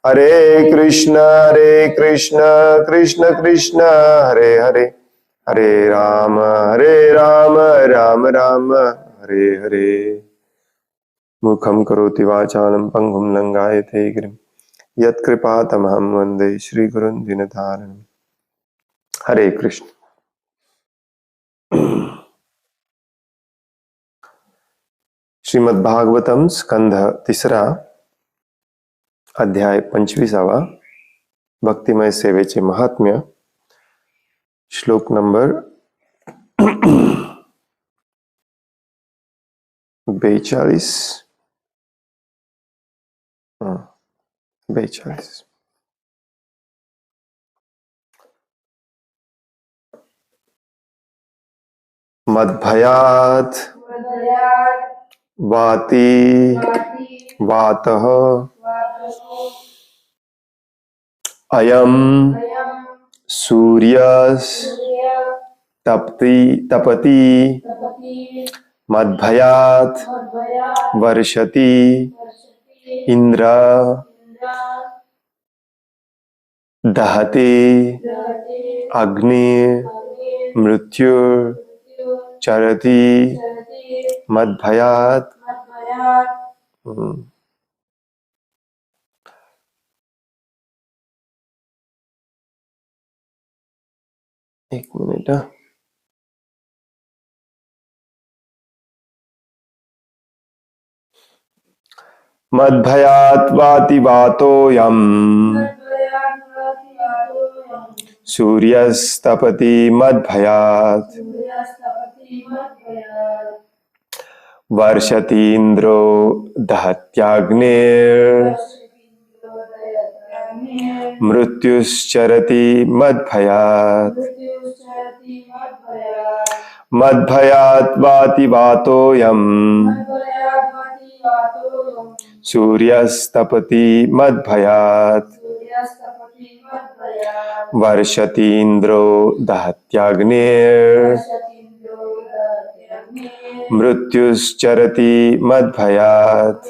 हरे कृष्ण कृष्ण कृष्ण हरे हरे, हरे राम राम राम हरे हरे। मुखं करोति वाचालं पंगुं लंघयते गिरिं यत्कृपातमहं वन्दे श्रीगुरुं दीनतारिणम्। हरे कृष्ण। श्रीमद्भागवतम स्कंध तिसरा, अध्याय 25वा, भक्तिमय सेवेचे महात्म्य, श्लोक नंबर 42। 42। मद्भयात् वाति वातः अयं सूर्यस् तपति मद्भयात् वर्षति इंद्र दहते अग्नि मृत्यु चरति मद्भयात्। एक मिनट। मद्भयात् वाति वातोऽयम् सूर्यस्तपति मद्भयात् वर्षतीन्द्रो दहत्याग्निर् मृत्युश्चरति मद्भयात्। मद्भयात् वाति वातोऽयम् सूर्यस्तपति मद्भयात् वर्षतीन्द्रो दहत्याग्निर् मृत्युश्चरति मद्भयात्।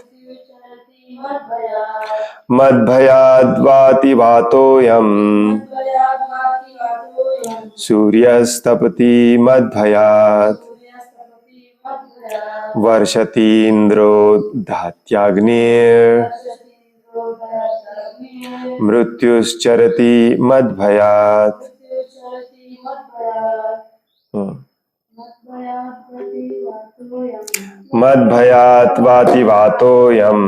मद्भयात् वाति वातोऽयम् सूर्यस्तपति मद्भयात् वर्षतीन्द्रो दहत्याग्निर् मृत्युश्चरति मद्भयात्। मद्भयात् वाति वातोऽयम्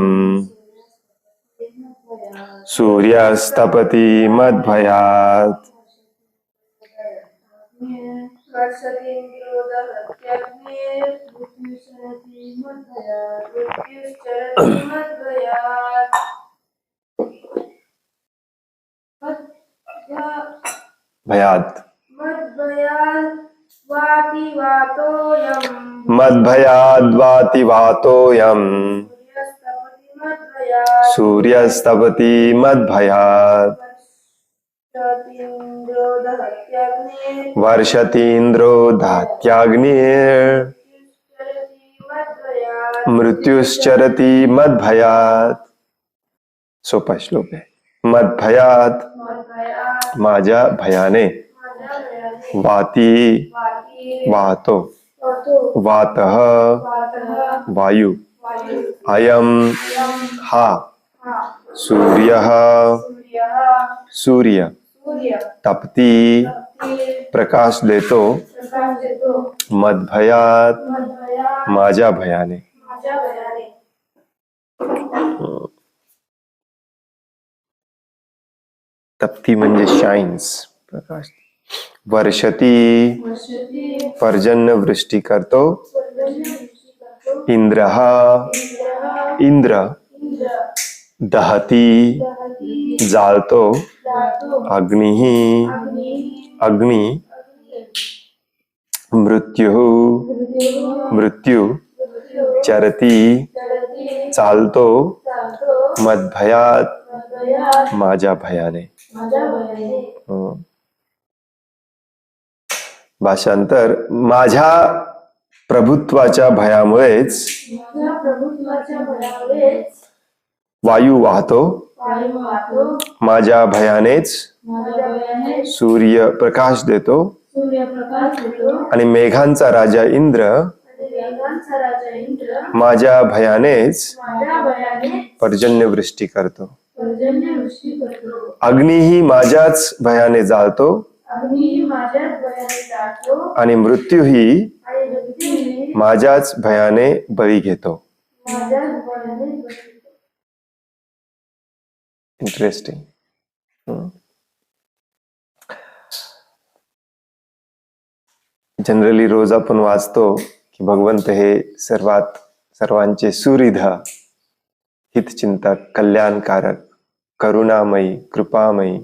सूर्यस्तपति मद्भयात् भयात्। मद्भयात् वाति वातोऽयम् सूर्यस्तपति मद्भयात् वर्षतीन्द्रो दहत्याग्निर् मृत्युश्चरति मद्भयात्। सोपा श्लोक है। मद्भयात् माझ्या भयाने, वाती वातो वातः वायु, अयम हा सूर्यः सूर्य तपती प्रकाश देतो मद्भयात माझ्या भयाने। तपती म्हणजे शाइन्स, प्रकाश। वर्षती पर्जन्य वृष्टि करतो, इंद्रः इंद्र, दहती जालतो, अग्निः अग्नि, मृत्यु मृत्यु, चरती चालतो, मद्भयात माझ्या भयाने। भाषांतर: माझ्या प्रभुत्वाच्या भयामुळेच वायू वाहतो, वायू वाहतो, माझ्या भयानेच माझ्या भयाने सूर्य प्रकाश देतो, सूर्यप्रकाश देतो, आणि मेघांचा राजा इंद्र आणि वेगांचा राजा इंद्र माझ्या भयानेच माझ्या भयाने पर्जन्यवृष्टी करतो. पर्जन्यवृष्टी करतो. अग्नीही माझ्याच भयाने जाळतो, अग्नीही माझ्याच भयाने जाळतो, आणि मृत्यूही आणि मृत्यूही माझ्याच भयाने बळी घेतो. माझ्याच भयाने बसतो. इंटरेस्टिंग. जनरली रोज आपण वाचतो की भगवंत हे सर्वांचे सुहृद, हितचिंतक, कल्याणकारक, करुणामयी, कृपामयी,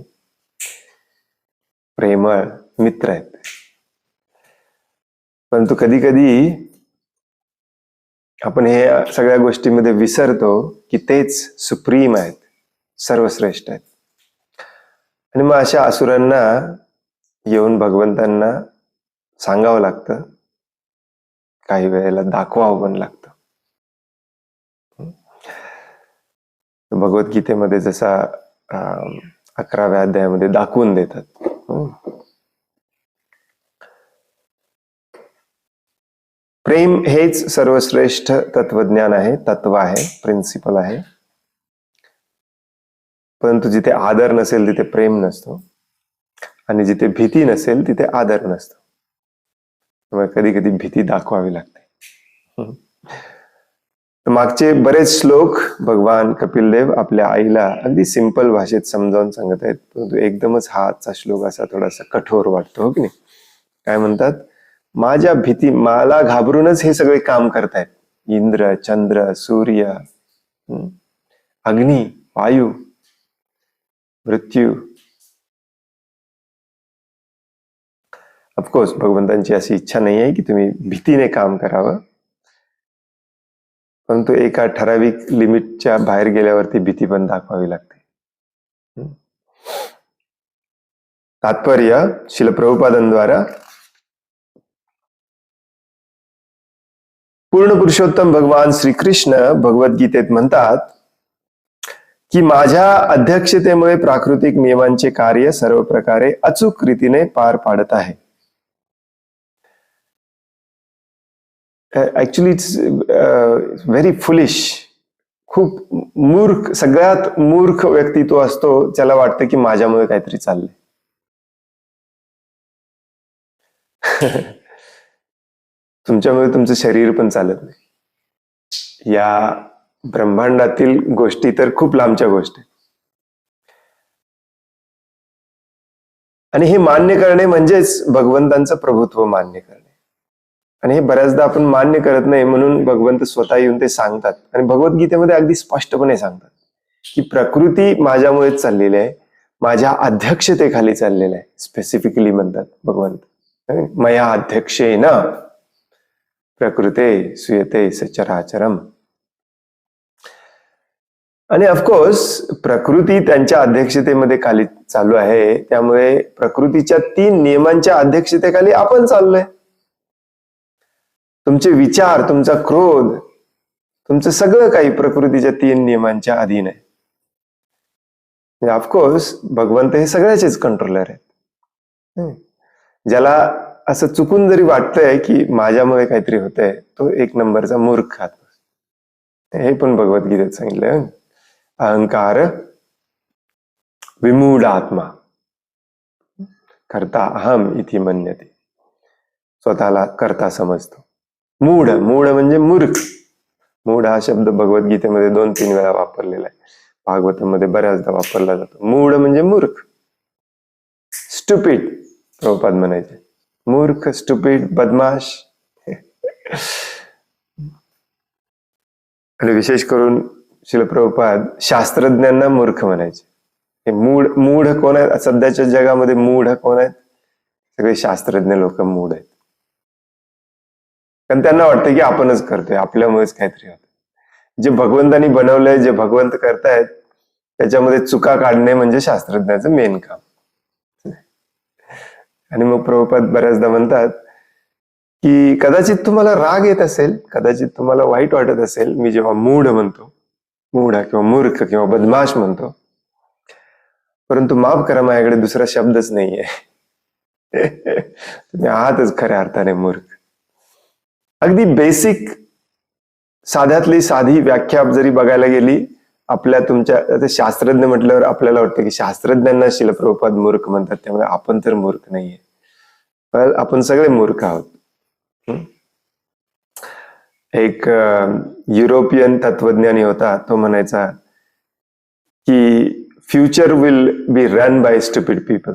प्रेमळ मित्र आहेत. परंतु कधी कधी आपण हे सगळ्या गोष्टीमध्ये विसरतो की तेच सुप्रीम आहेत, सर्वश्रेष्ठ आहेत. आणि मग अशा असुरांना येऊन भगवंतांना सांगावं लागतं, काही वेळेला दाखवावं पण लागतं. भगवद्गीतेमध्ये जसा 11व्या अध्यायामध्ये दाखवून देतात. प्रेम हेच सर्वश्रेष्ठ तत्वज्ञान आहे, तत्व आहे, प्रिन्सिपल आहे. परंतु जिथे आदर नसेल तिथे प्रेम नसतो, आणि जिथे भीती नसेल तिथे आदर नसतो. त्यामुळे कधी कधी भीती दाखवावी लागते. मागचे बरेच श्लोक भगवान कपिलदेव आपल्या आईला अगदी सिंपल भाषेत समजावून सांगत आहेत. परंतु एकदमच हा आजचा श्लोक असा थोडासा कठोर वाटतो, हो की नाही? काय म्हणतात? माझ्या भीती, मला घाबरूनच हे सगळे काम करतायत. इंद्र, चंद्र, सूर्य, अग्नी, वायू, मृत्यू. ऑफकोर्स भगवंतांची अशी इच्छा नाही आहे की तुम्ही भीतीने काम करावं, परंतु एका ठराविक लिमिटच्या बाहेर गेल्यावरती भीती पण दाखवावी लागते. तात्पर्य श्रील प्रभुपादांद्वारा पूर्ण पुरुषोत्तम भगवान श्रीकृष्ण भगवद्गीतेत म्हणतात की माझ्या अध्यक्षतेमुळे प्राकृतिक नियमांचे कार्य सर्व प्रकारे अचूक रीतीने पार पाडत आहे. Actually it's very foolish. खूप मूर्ख, सगळ्यात मूर्ख व्यक्ती तो असतो ज्याला वाटतं की माझ्यामुळे काहीतरी चाललंय. तुमच्यामुळे तुमचं शरीर पण चालत नाही. या ब्रह्मांडातील गोष्टी तर खूप लांबच्या गोष्टी. आणि हे मान्य करणे म्हणजेच भगवंतांचं प्रभुत्व मान्य करणे. आणि हे बऱ्याचदा आपण मान्य करत नाही, म्हणून भगवंत स्वतः येऊन ते सांगतात. आणि भगवद्गीतेमध्ये अगदी स्पष्टपणे सांगतात की प्रकृती माझ्यामुळेच चाललेली आहे, माझ्या अध्यक्षतेखाली चाललेलं आहे. स्पेसिफिकली म्हणतात भगवंत, मया अध्यक्षेन प्रकृते सुयते सचराचरम. आणि ऑफकोर्स प्रकृती त्यांच्या अध्यक्षतेमध्ये खाली चालू आहे, त्यामुळे प्रकृतीच्या 3 नियमांच्या अध्यक्षतेखाली आपण चाललोय. तुमचे विचार, तुमचा क्रोध, तुमचं सगळं काही प्रकृतीच्या 3 नियमांच्या अधीन आहे. ऑफकोर्स भगवंत हे सगळ्याचेच कंट्रोलर आहेत. ज्याला असं चुकून जरी वाटतंय की माझ्यामुळे काहीतरी होतंय, तो 1 नंबरचा मूर्ख आहे. हे पण भगवद्गीतेत सांगितलंय. अहंकार विमूढ आत्मा कर्ता अहम इति मन्यते. स्वतःला कर्ता समजतो. मूढ, मूढ म्हणजे मूर्ख. मूढ हा शब्द भगवद्गीतेमध्ये 2-3 वेळा वापरलेला आहे. भागवतामध्ये बऱ्याचदा वापरला जातो. मूढ म्हणजे मूर्ख, स्टुपिड प्रभुपाद म्हणायचे. मूर्ख, स्टुपिड, बदमाश. आणि विशेष करून श्रील प्रभुपाद शास्त्रज्ञांना मूर्ख म्हणायचे. हे मूढ कोण आहेत सध्याच्या जगामध्ये? मूढ कोण आहेत? सगळे शास्त्रज्ञ लोक मूढ आहेत. कारण त्यांना वाटतं की आपणच करतोय, आपल्यामुळेच काहीतरी होतं. जे भगवंतानी बनवलंय, जे भगवंत करतायत, त्याच्यामध्ये चुका काढणे म्हणजे शास्त्रज्ञाचं मेन काम. आणि मग प्रभुपाद बऱ्याचदा म्हणतात की कदाचित तुम्हाला राग येत असेल, कदाचित तुम्हाला वाईट वाटत असेल, मी जेव्हा मूढ म्हणतो, मूढ किंवा मूर्ख किंवा बदमाश म्हणतो, परंतु माफ करा, माझ्याकडे दुसरा शब्दच नाहीये. तुम्ही आहातच खऱ्या अर्थाने मूर्ख. अगदी बेसिक साध्यातली साधी व्याख्या जरी बघायला गेली आपल्या तुमच्या, आता शास्त्रज्ञ म्हटल्यावर आपल्याला वाटतं की शास्त्रज्ञांना श्रील प्रभुपाद मूर्ख म्हणतात, त्यामुळे आपण तर मूर्ख नाहीये. पण आपण सगळे मूर्ख आहोत. एक युरोपियन तत्वज्ञानी होता, तो म्हणायचा की future will be run by stupid people.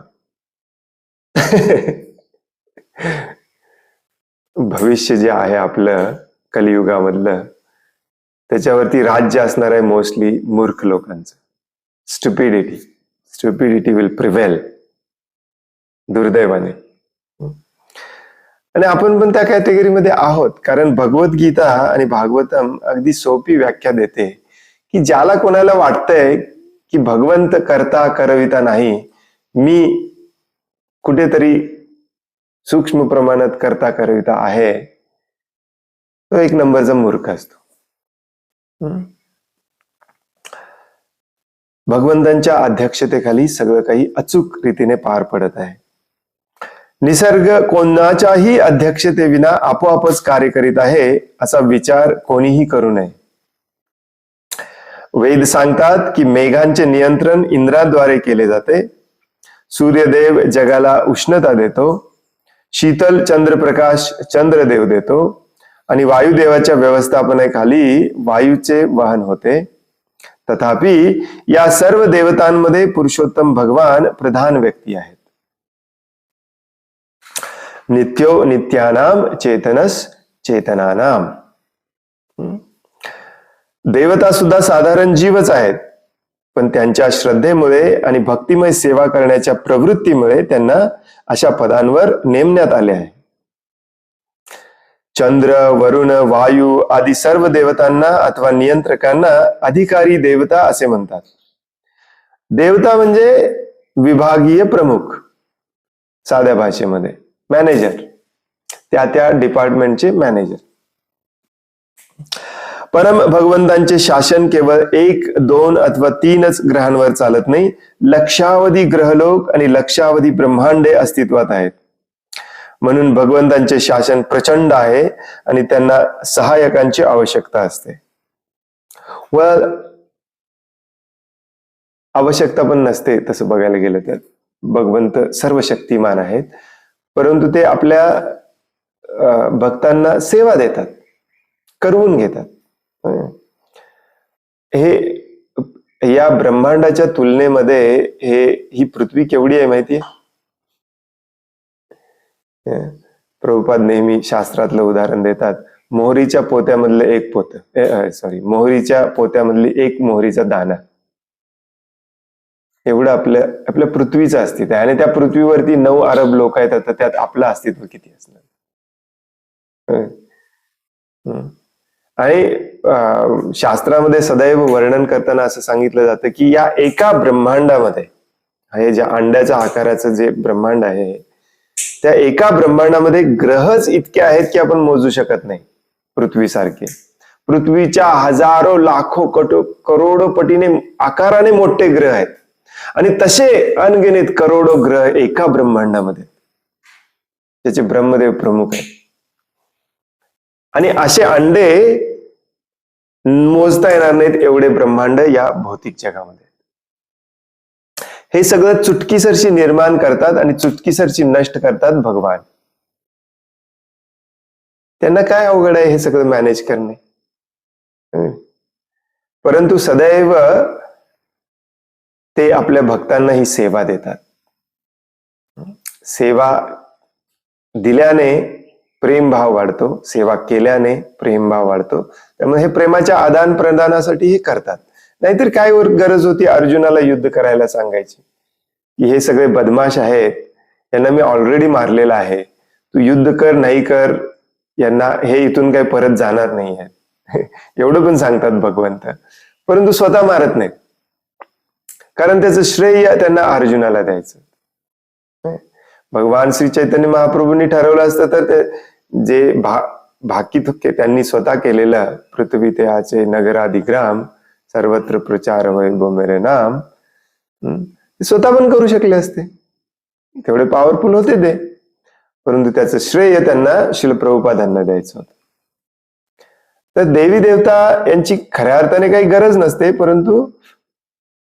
भविष्य जे आहे आपलं कलियुगामधलं, त्याच्यावरती राज्य असणार आहे मोस्टली मूर्ख लोकांचं. स्टुपिडिटी विल प्रिव्हेल, दुर्दैवाने. आणि आपण पण त्या कॅटेगरीमध्ये आहोत, कारण भगवद्गीता आणि भागवतम अगदी सोपी व्याख्या देते की ज्याला कोणाला वाटतंय की भगवंत करता करविता नाही, मी कुठेतरी सूक्ष्म प्रमाणात करता करविता आहे, तो एक नंबरचा मूर्ख असतो. भगवंतांच्या अध्यक्षतेखाली सगळं काही अचूक रीतीने पार पडत आहे. निसर्ग कोणाच्याही अध्यक्षतेविना आपोआपच कार्य करीत आहे असा विचार कोणीही करू नये. वेद सांगतात की मेघांचे नियंत्रण इंद्राद्वारे केले जाते, सूर्यदेव जगाला उष्णता देतो, शीतल चंद्रप्रकाश चंद्रदेव देतो आणि वायुदेवाच्या व्यवस्थापनेखाली वायूचे वहन होते. तथापि या सर्व देवतांमध्ये पुरुषोत्तम भगवान प्रधान व्यक्ती आहेत. नित्यो नित्यानाम चेतनस चेतनानाम. देवता सुद्धा साधारण जीवच आहेत, पण त्यांच्या श्रद्धेमुळे आणि भक्तिमय सेवा करण्याच्या प्रवृत्तीमुळे त्यांना अशा पदांवर नेमण्यात आले आहे. चंद्र, वरुण, वायू आदी सर्व देवतांना अथवा नियंत्रकांना अधिकारी देवता असे म्हणतात. देवता म्हणजे विभागीय प्रमुख, साध्या भाषेमध्ये मॅनेजर, त्या डिपार्टमेंटचे मॅनेजर. परम भगवंतांचे शासन केवळ 1, 2 अथवा 3च ग्रहांवर चालत नाही. लक्षावधी ग्रहलोक आणि लक्षावधी ब्रह्मांडे अस्तित्वात आहेत. म्हणून भगवंतांचे शासन प्रचंड आहे आणि त्यांना सहाय्यकांची आवश्यकता असते. व आवश्यकता पण नसते तसं बघायला गेलं तर. भगवंत सर्व शक्तिमान आहेत, परंतु ते आपल्या भक्तांना सेवा देतात, करवून घेतात. हे या ब्रह्मांडाच्या तुलनेमध्ये ही पृथ्वी केवढी आहे माहितीये? प्रभुपाद नेहमी शास्त्रातलं उदाहरण देतात, मोहरीच्या पोत्यामधलं एक मोहरीच्या पोत्यामधली एक मोहरीचा दाना एवढं आपल्या पृथ्वीचं अस्तित्व आहे. आणि त्या पृथ्वीवरती 9 अरब लोक आहेत, तर त्यात आपलं अस्तित्व किती असणार? आणि शास्त्रामध्ये सदैव वर्णन करताना असं सांगितलं जातं की या एका ब्रह्मांडामध्ये, हे ज्या अंड्याच्या आकाराचं जे ब्रह्मांड आहे, त्या एका ब्रह्मांडामध्ये ग्रहच इतके आहेत की आपण मोजू शकत नाही. पृथ्वीसारखे, पृथ्वीच्या हजारो लाखो करोडो पटीने आकाराने मोठे ग्रह आहेत, आणि तसे अनगिनित करोडो ग्रह एका ब्रह्मांडामध्ये, त्याचे ब्रह्मदेव प्रमुख आहेत. आणि असे अंडे मोजता येणार नाहीत एवढे ब्रह्मांड या भौतिक जगामध्ये. हे सगळं चुटकीसरशी निर्माण करतात आणि चुटकीसरशी नष्ट करतात भगवान. त्यांना काय अवघड आहे हे सगळं मॅनेज करणे? परंतु सदैव ते आपल्या भक्तांना ही सेवा देतात. सेवा दिल्याने प्रेमभाव वाढतो, सेवा केल्याने प्रेमभाव वाढतो. त्यामुळे हे प्रेमाच्या आदान प्रदानासाठी हे करतात. नाहीतर काय गरज होती अर्जुनाला युद्ध करायला सांगायची की हे सगळे बदमाश आहेत, यांना मी ऑलरेडी मारलेला आहे, तू युद्ध कर नाही कर, यांना हे इथून काही परत जाणार नाही आहे. एवढं पण सांगतात भगवंत, परंतु स्वतः मारत नाहीत, कारण त्याचं श्रेय त्यांना अर्जुनाला द्यायचं. भगवान श्री चैतन्य महाप्रभूंनी ठरवलं असतं तर ते जे भाकीत त्यांनी स्वतः केलेलं, पृथ्वी ते आचे नगराधिग्राम सर्वत्र प्रचार वैभव मेरे नाम, ते स्वतः पण करू शकले असते, तेवढे पॉवरफुल होते ते, परंतु त्याचं श्रेय त्यांना श्रील प्रभुपादांना द्यायचं होतं. तर देवी देवता यांची खऱ्या अर्थाने काही गरज नसते, परंतु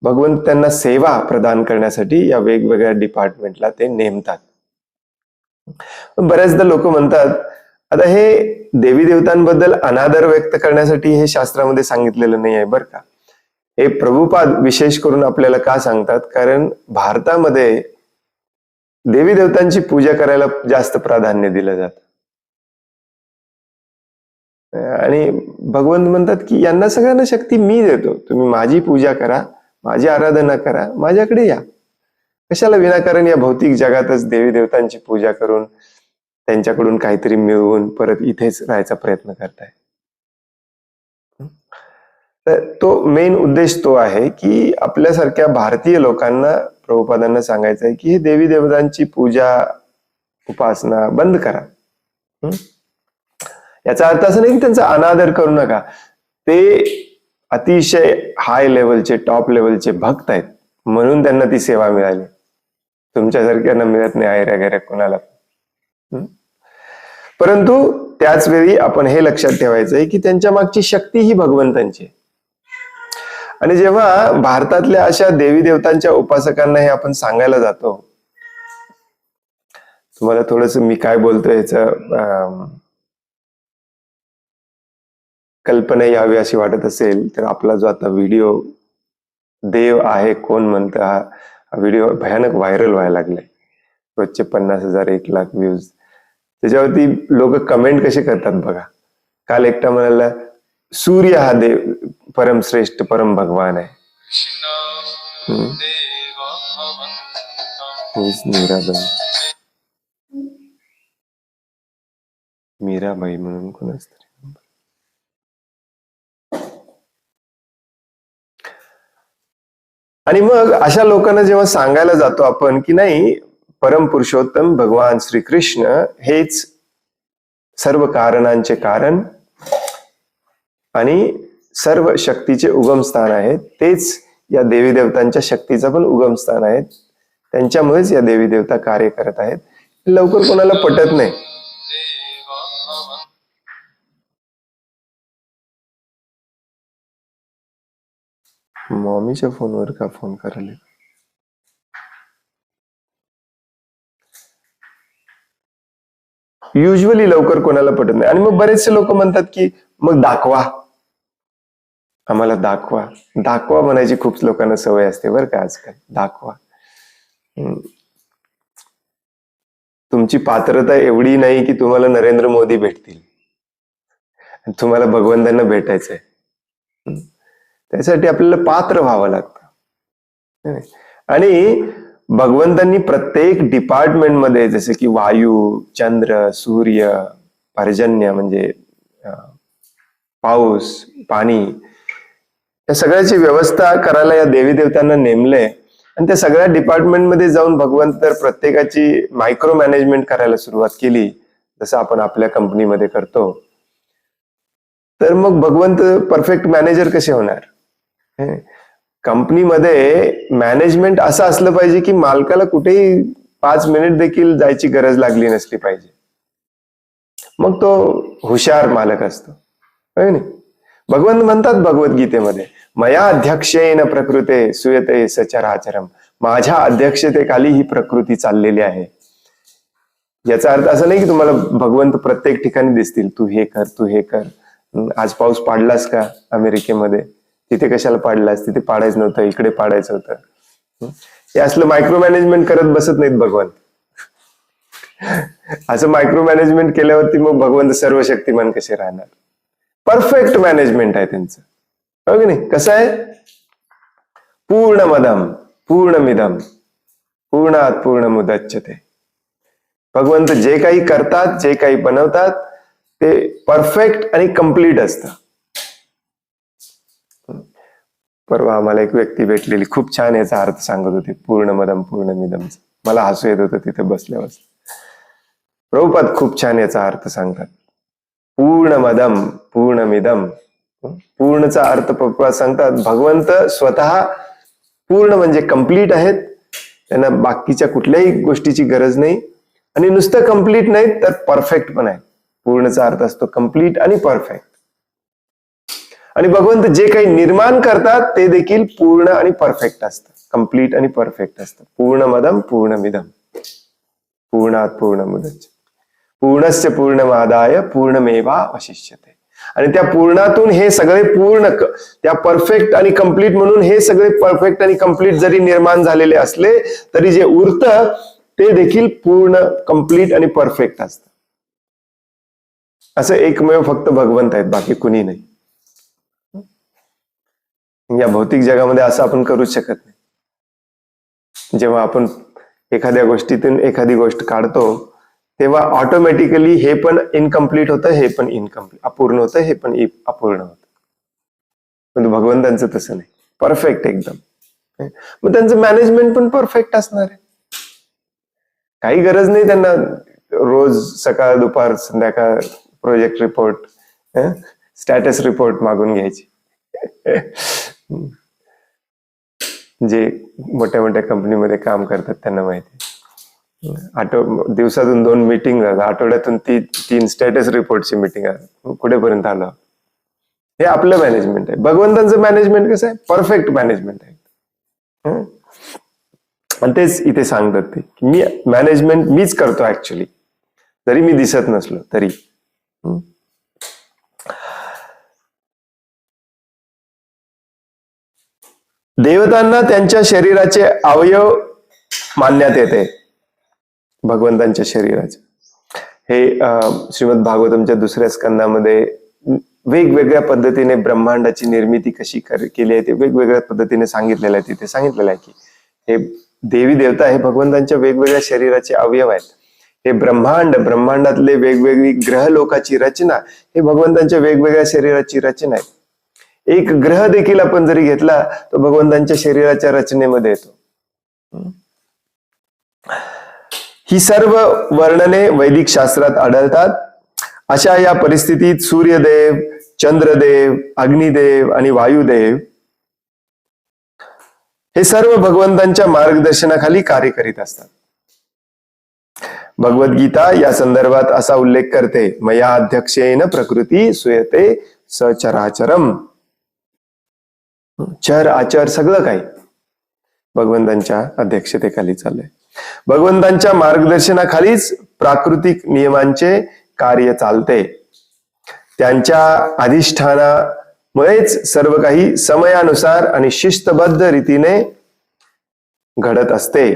भगवंत त्यांना सेवा प्रदान करण्यासाठी या वेगवेगळ्या डिपार्टमेंटला ते नेमतात. बऱ्याचदा लोक म्हणतात, आता हे देवी देवतांबद्दल अनादर व्यक्त करण्यासाठी हे शास्त्रामध्ये सांगितलेलं नाही आहे बरं का. हे प्रभुपाद विशेष करून आपल्याला का सांगतात, कारण भारतामध्ये देवी देवतांची पूजा करायला जास्त प्राधान्य दिलं जातं. आणि भगवंत म्हणतात की यांना सगळ्यांना शक्ती मी देतो, तुम्ही माझी पूजा करा, माझी आराधना करा, माझ्याकडे या. कशाला विनाकारण या भौतिक जगातच देवी देवतांची पूजा करून त्यांच्याकडून काहीतरी मिळवून परत इथेच राहायचा प्रयत्न करताय. तर तो मेन उद्देश तो आहे की आपल्यासारख्या भारतीय लोकांना प्रभुपादांना सांगायचं आहे की हे देवी देवतांची पूजा उपासना बंद करा. याचा अर्थ असं नाही की त्यांचा अनादर करू नका, ते अतिशय हाय लेवलचे टॉप लेवलचे भक्त आहेत म्हणून त्यांना ती सेवा मिळाली, तुमच्यासारख्यांना मिळत नाही आयऱ्या गैऱ्या कोणाला. परंतु त्याच वेळी आपण हे लक्षात ठेवायचं आहे की त्यांच्या मागची शक्ती ही भगवंतांची. आणि जेव्हा भारतातल्या अशा देवी देवतांच्या उपासकांना हे आपण सांगायला जातो, तुम्हाला थोडस मी काय बोलतोय याच कल्पना यावी अशी वाटत असेल तर आपला जो आता व्हिडिओ देव आहे कोण म्हणतं हा व्हिडिओ भयानक व्हायरल व्हायला लागलाय, रोजचे 50,000 1,00,000 व्ह्यूज. त्याच्यावरती लोक कमेंट कसे करतात बघा. काल एकटा म्हणाला सूर्य हा देव परमश्रेष्ठ परम भगवान आहे. मीराबाई म्हणून कोणाच तरी. आणि मग अशा लोकांना जेव्हा सांगायला जातो आपण की नाही, परम पुरुषोत्तम भगवान श्रीकृष्ण हेच सर्व कारणांचे कारण आणि सर्व शक्तीचे उगमस्थान आहेत, तेच या देवी देवतांच्या शक्तीचं पण उगमस्थान आहेत, त्यांच्यामुळेच या देवी देवता कार्य करत आहेत, लवकर कोणाला पटत नाही. मॉमीच्या फोनवर का फोन करायला? युजली लवकर कोणाला पटत नाही. आणि मग बरेचसे लोक म्हणतात की मग दाखवा, आम्हाला दाखवा. दाखवा म्हणायची खूप लोकांना सवय असते बरं का आजकाल. दाखवा. तुमची पात्रता एवढी नाही की तुम्हाला नरेंद्र मोदी भेटतील, तुम्हाला भगवंतांना भेटायचंय. त्यासाठी आपल्याला पात्र व्हावं लागतं. आणि भगवंतांनी प्रत्येक डिपार्टमेंटमध्ये जसे की वायू, चंद्र, सूर्य, पर्जन्य म्हणजे पाऊस, पाणी, या सगळ्याची व्यवस्था करायला या देवी देवतांना नेमलंय. आणि त्या सगळ्या डिपार्टमेंटमध्ये जाऊन भगवंत तर प्रत्येकाची मायक्रो मॅनेजमेंट करायला सुरुवात केली, जसं आपण आपल्या कंपनीमध्ये करतो. तर मग भगवंत परफेक्ट मॅनेजर कसे होणार? कंपनीमध्ये मॅनेजमेंट असं असलं पाहिजे की मालकाला कुठेही 5 मिनिट देखील जायची गरज लागली नसली पाहिजे, मग तो हुशार मालक असतो. भगवंत म्हणतात भगवद्गीतेमध्ये, मया अध्यक्षेन प्रकृते सुयते सचराचरम, माझ्या अध्यक्षतेखाली ही प्रकृती चाललेली आहे. याचा अर्थ असा नाही की तुम्हाला भगवंत प्रत्येक ठिकाणी दिसतील, तू हे कर, तू हे कर. आज पाऊस पाडलास का अमेरिकेमध्ये? तिथे कशाला पाडलास? तिथे पाडायचं नव्हतं, इकडे पाडायचं होतं. हे असलं मायक्रो मॅनेजमेंट करत बसत नाहीत भगवंत. असं मायक्रो मॅनेजमेंट केल्यावरती मग भगवंत सर्व शक्तिमान कसे राहणार? परफेक्ट मॅनेजमेंट आहे त्यांचं, हो की नाही? कसं आहे? पूर्णमदम पूर्णमिदम पूर्णात पूर्णमुदच्यते. भगवंत जे काही करतात, जे काही बनवतात ते परफेक्ट आणि कम्प्लीट असतं. परवा आम्हाला एक व्यक्ती भेटलेली, खूप छान याचा अर्थ सांगत होती पूर्णमदम पूर्णमिदम. मला हसू येत होतं तिथे बसल्यावर. प्रभुपाद खूप छान याचा अर्थ सांगतात. पूर्णमदम पूर्णमिदम, पूर्णचा अर्थ प्रभुपाद सांगतात भगवंत स्वतः पूर्ण म्हणजे कम्प्लीट आहेत त्यांना बाकीच्या कुठल्याही गोष्टीची गरज नाही. आणि नुसतं कम्प्लीट नाही तर परफेक्ट पण आहे. पूर्णचा अर्थ असतो कम्प्लीट आणि परफेक्ट. आणि भगवंत जे काही निर्माण करतात ते देखील पूर्ण आणि परफेक्ट असतं, कम्प्लीट आणि परफेक्ट असतं. पूर्णमदम पूर्णमिदम पूर्णात पूर्णमुदच्यते पूर्णस्य पूर्णमादाय पूर्णमेवावशिष्यते. आणि त्या पूर्णातून हे सगळे पूर्ण, त्या परफेक्ट आणि कम्प्लीट म्हणून हे सगळे परफेक्ट आणि कम्प्लीट जरी निर्माण झालेले असले तरी जे उरतं ते देखील पूर्ण, कम्प्लीट आणि परफेक्ट असतं. असं एकमेव फक्त भगवंत आहेत, बाकी कुणी नाही. या भौतिक जगामध्ये असं आपण करूच शकत नाही. जेव्हा आपण एखाद्या गोष्टीतून एखादी गोष्ट काढतो तेव्हा ऑटोमॅटिकली हे पण इनकम्प्लीट होतं, हे पण इनकम्प्लीट अपूर्ण होतं, हे पण अपूर्ण होतं. पण भगवंतांचं तसं नाही, परफेक्ट एकदम. मग त्यांचं मॅनेजमेंट पण परफेक्ट असणार आहे. काही गरज नाही त्यांना रोज सकाळ दुपार संध्याकाळ प्रोजेक्ट रिपोर्ट, स्टॅटस रिपोर्ट मागून घ्यायची. जे मोठ्या मोठ्या कंपनीमध्ये काम करतात त्यांना माहिती. दिवसातून 2 मीटिंग झालं, आठवड्यातून 3 स्टॅटस रिपोर्टची मीटिंग आहे, कुठेपर्यंत आलं. हे आपलं मॅनेजमेंट आहे. भगवंतांचं मॅनेजमेंट कसं आहे, परफेक्ट मॅनेजमेंट आहे. आणि तेच इथे सांगतात ते की मी मॅनेजमेंट मीच करतो ऍक्च्युली, जरी मी दिसत नसलो तरी. देवतांना त्यांच्या शरीराचे अवयव मानण्यात येते, भगवंतांच्या शरीराचे. हे श्रीमद भागवतमच्या 2ऱ्या स्कंदामध्ये वेगवेगळ्या पद्धतीने ब्रह्मांडाची निर्मिती कशी केली आहे ते वेगवेगळ्या पद्धतीने सांगितलेलं आहे. तिथे सांगितलेलं आहे की हे देवी देवता हे भगवंतांच्या वेगवेगळ्या शरीराचे अवयव आहेत. हे ब्रह्मांडातले वेगवेगळी ग्रह लोकाची रचना हे भगवंतांच्या वेगवेगळ्या शरीराची रचना आहे. एक ग्रह देखील आपण जरी घेतला तर भगवंतांच्या शरीराच्या रचनेमध्ये येतो. ही सर्व वर्णने वैदिक शास्त्रात आढळतात. अशा या परिस्थितीत सूर्यदेव, चंद्रदेव, अग्निदेव आणि वायुदेव हे सर्व भगवंतांच्या मार्गदर्शनाखाली कार्य करीत असतात. भगवद्गीता या संदर्भात असा उल्लेख करते, मया अध्यक्षेन प्रकृती सुयते सचराचरम. चर आचर सगळं काही भगवंतांच्या अध्यक्षतेखाली चाललंय. भगवंतांच्या मार्गदर्शनाखालीच प्राकृतिक नियमांचे कार्य चालते. त्यांच्या अधिष्ठानामुळेच सर्व काही समयानुसार आणि शिस्तबद्ध रीतीने घडत असते.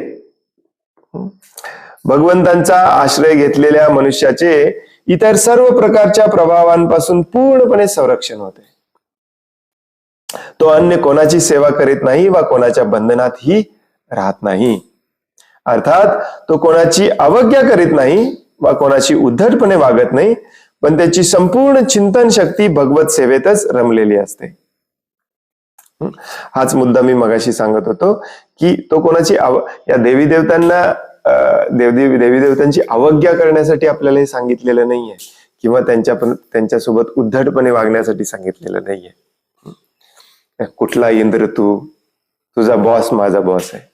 भगवंतांचा आश्रय घेतलेल्या मनुष्याचे इतर सर्व प्रकारच्या प्रभावांपासून पूर्णपणे संरक्षण होते. तो अन्य कोणाची सेवा करीत नाही वा कोणाच्या बंधनातही राहत नाही. अर्थात तो कोणाची अवज्ञा करीत नाही वा कोणाची उद्धटपणे वागत नाही, पण त्याची संपूर्ण चिंतन शक्ती भगवत सेवेतच रमलेली असते. हाच मुद्दा मी मगाशी सांगत होतो की तो कोणाची या देवी देवतांची अवज्ञा करण्यासाठी आपल्याला हे सांगितलेलं नाहीये किंवा त्यांच्यासोबत उद्धटपणे वागण्यासाठी सांगितलेलं नाहीये. कुठला इंद्र तुझा बॉस माझा बॉस आहे.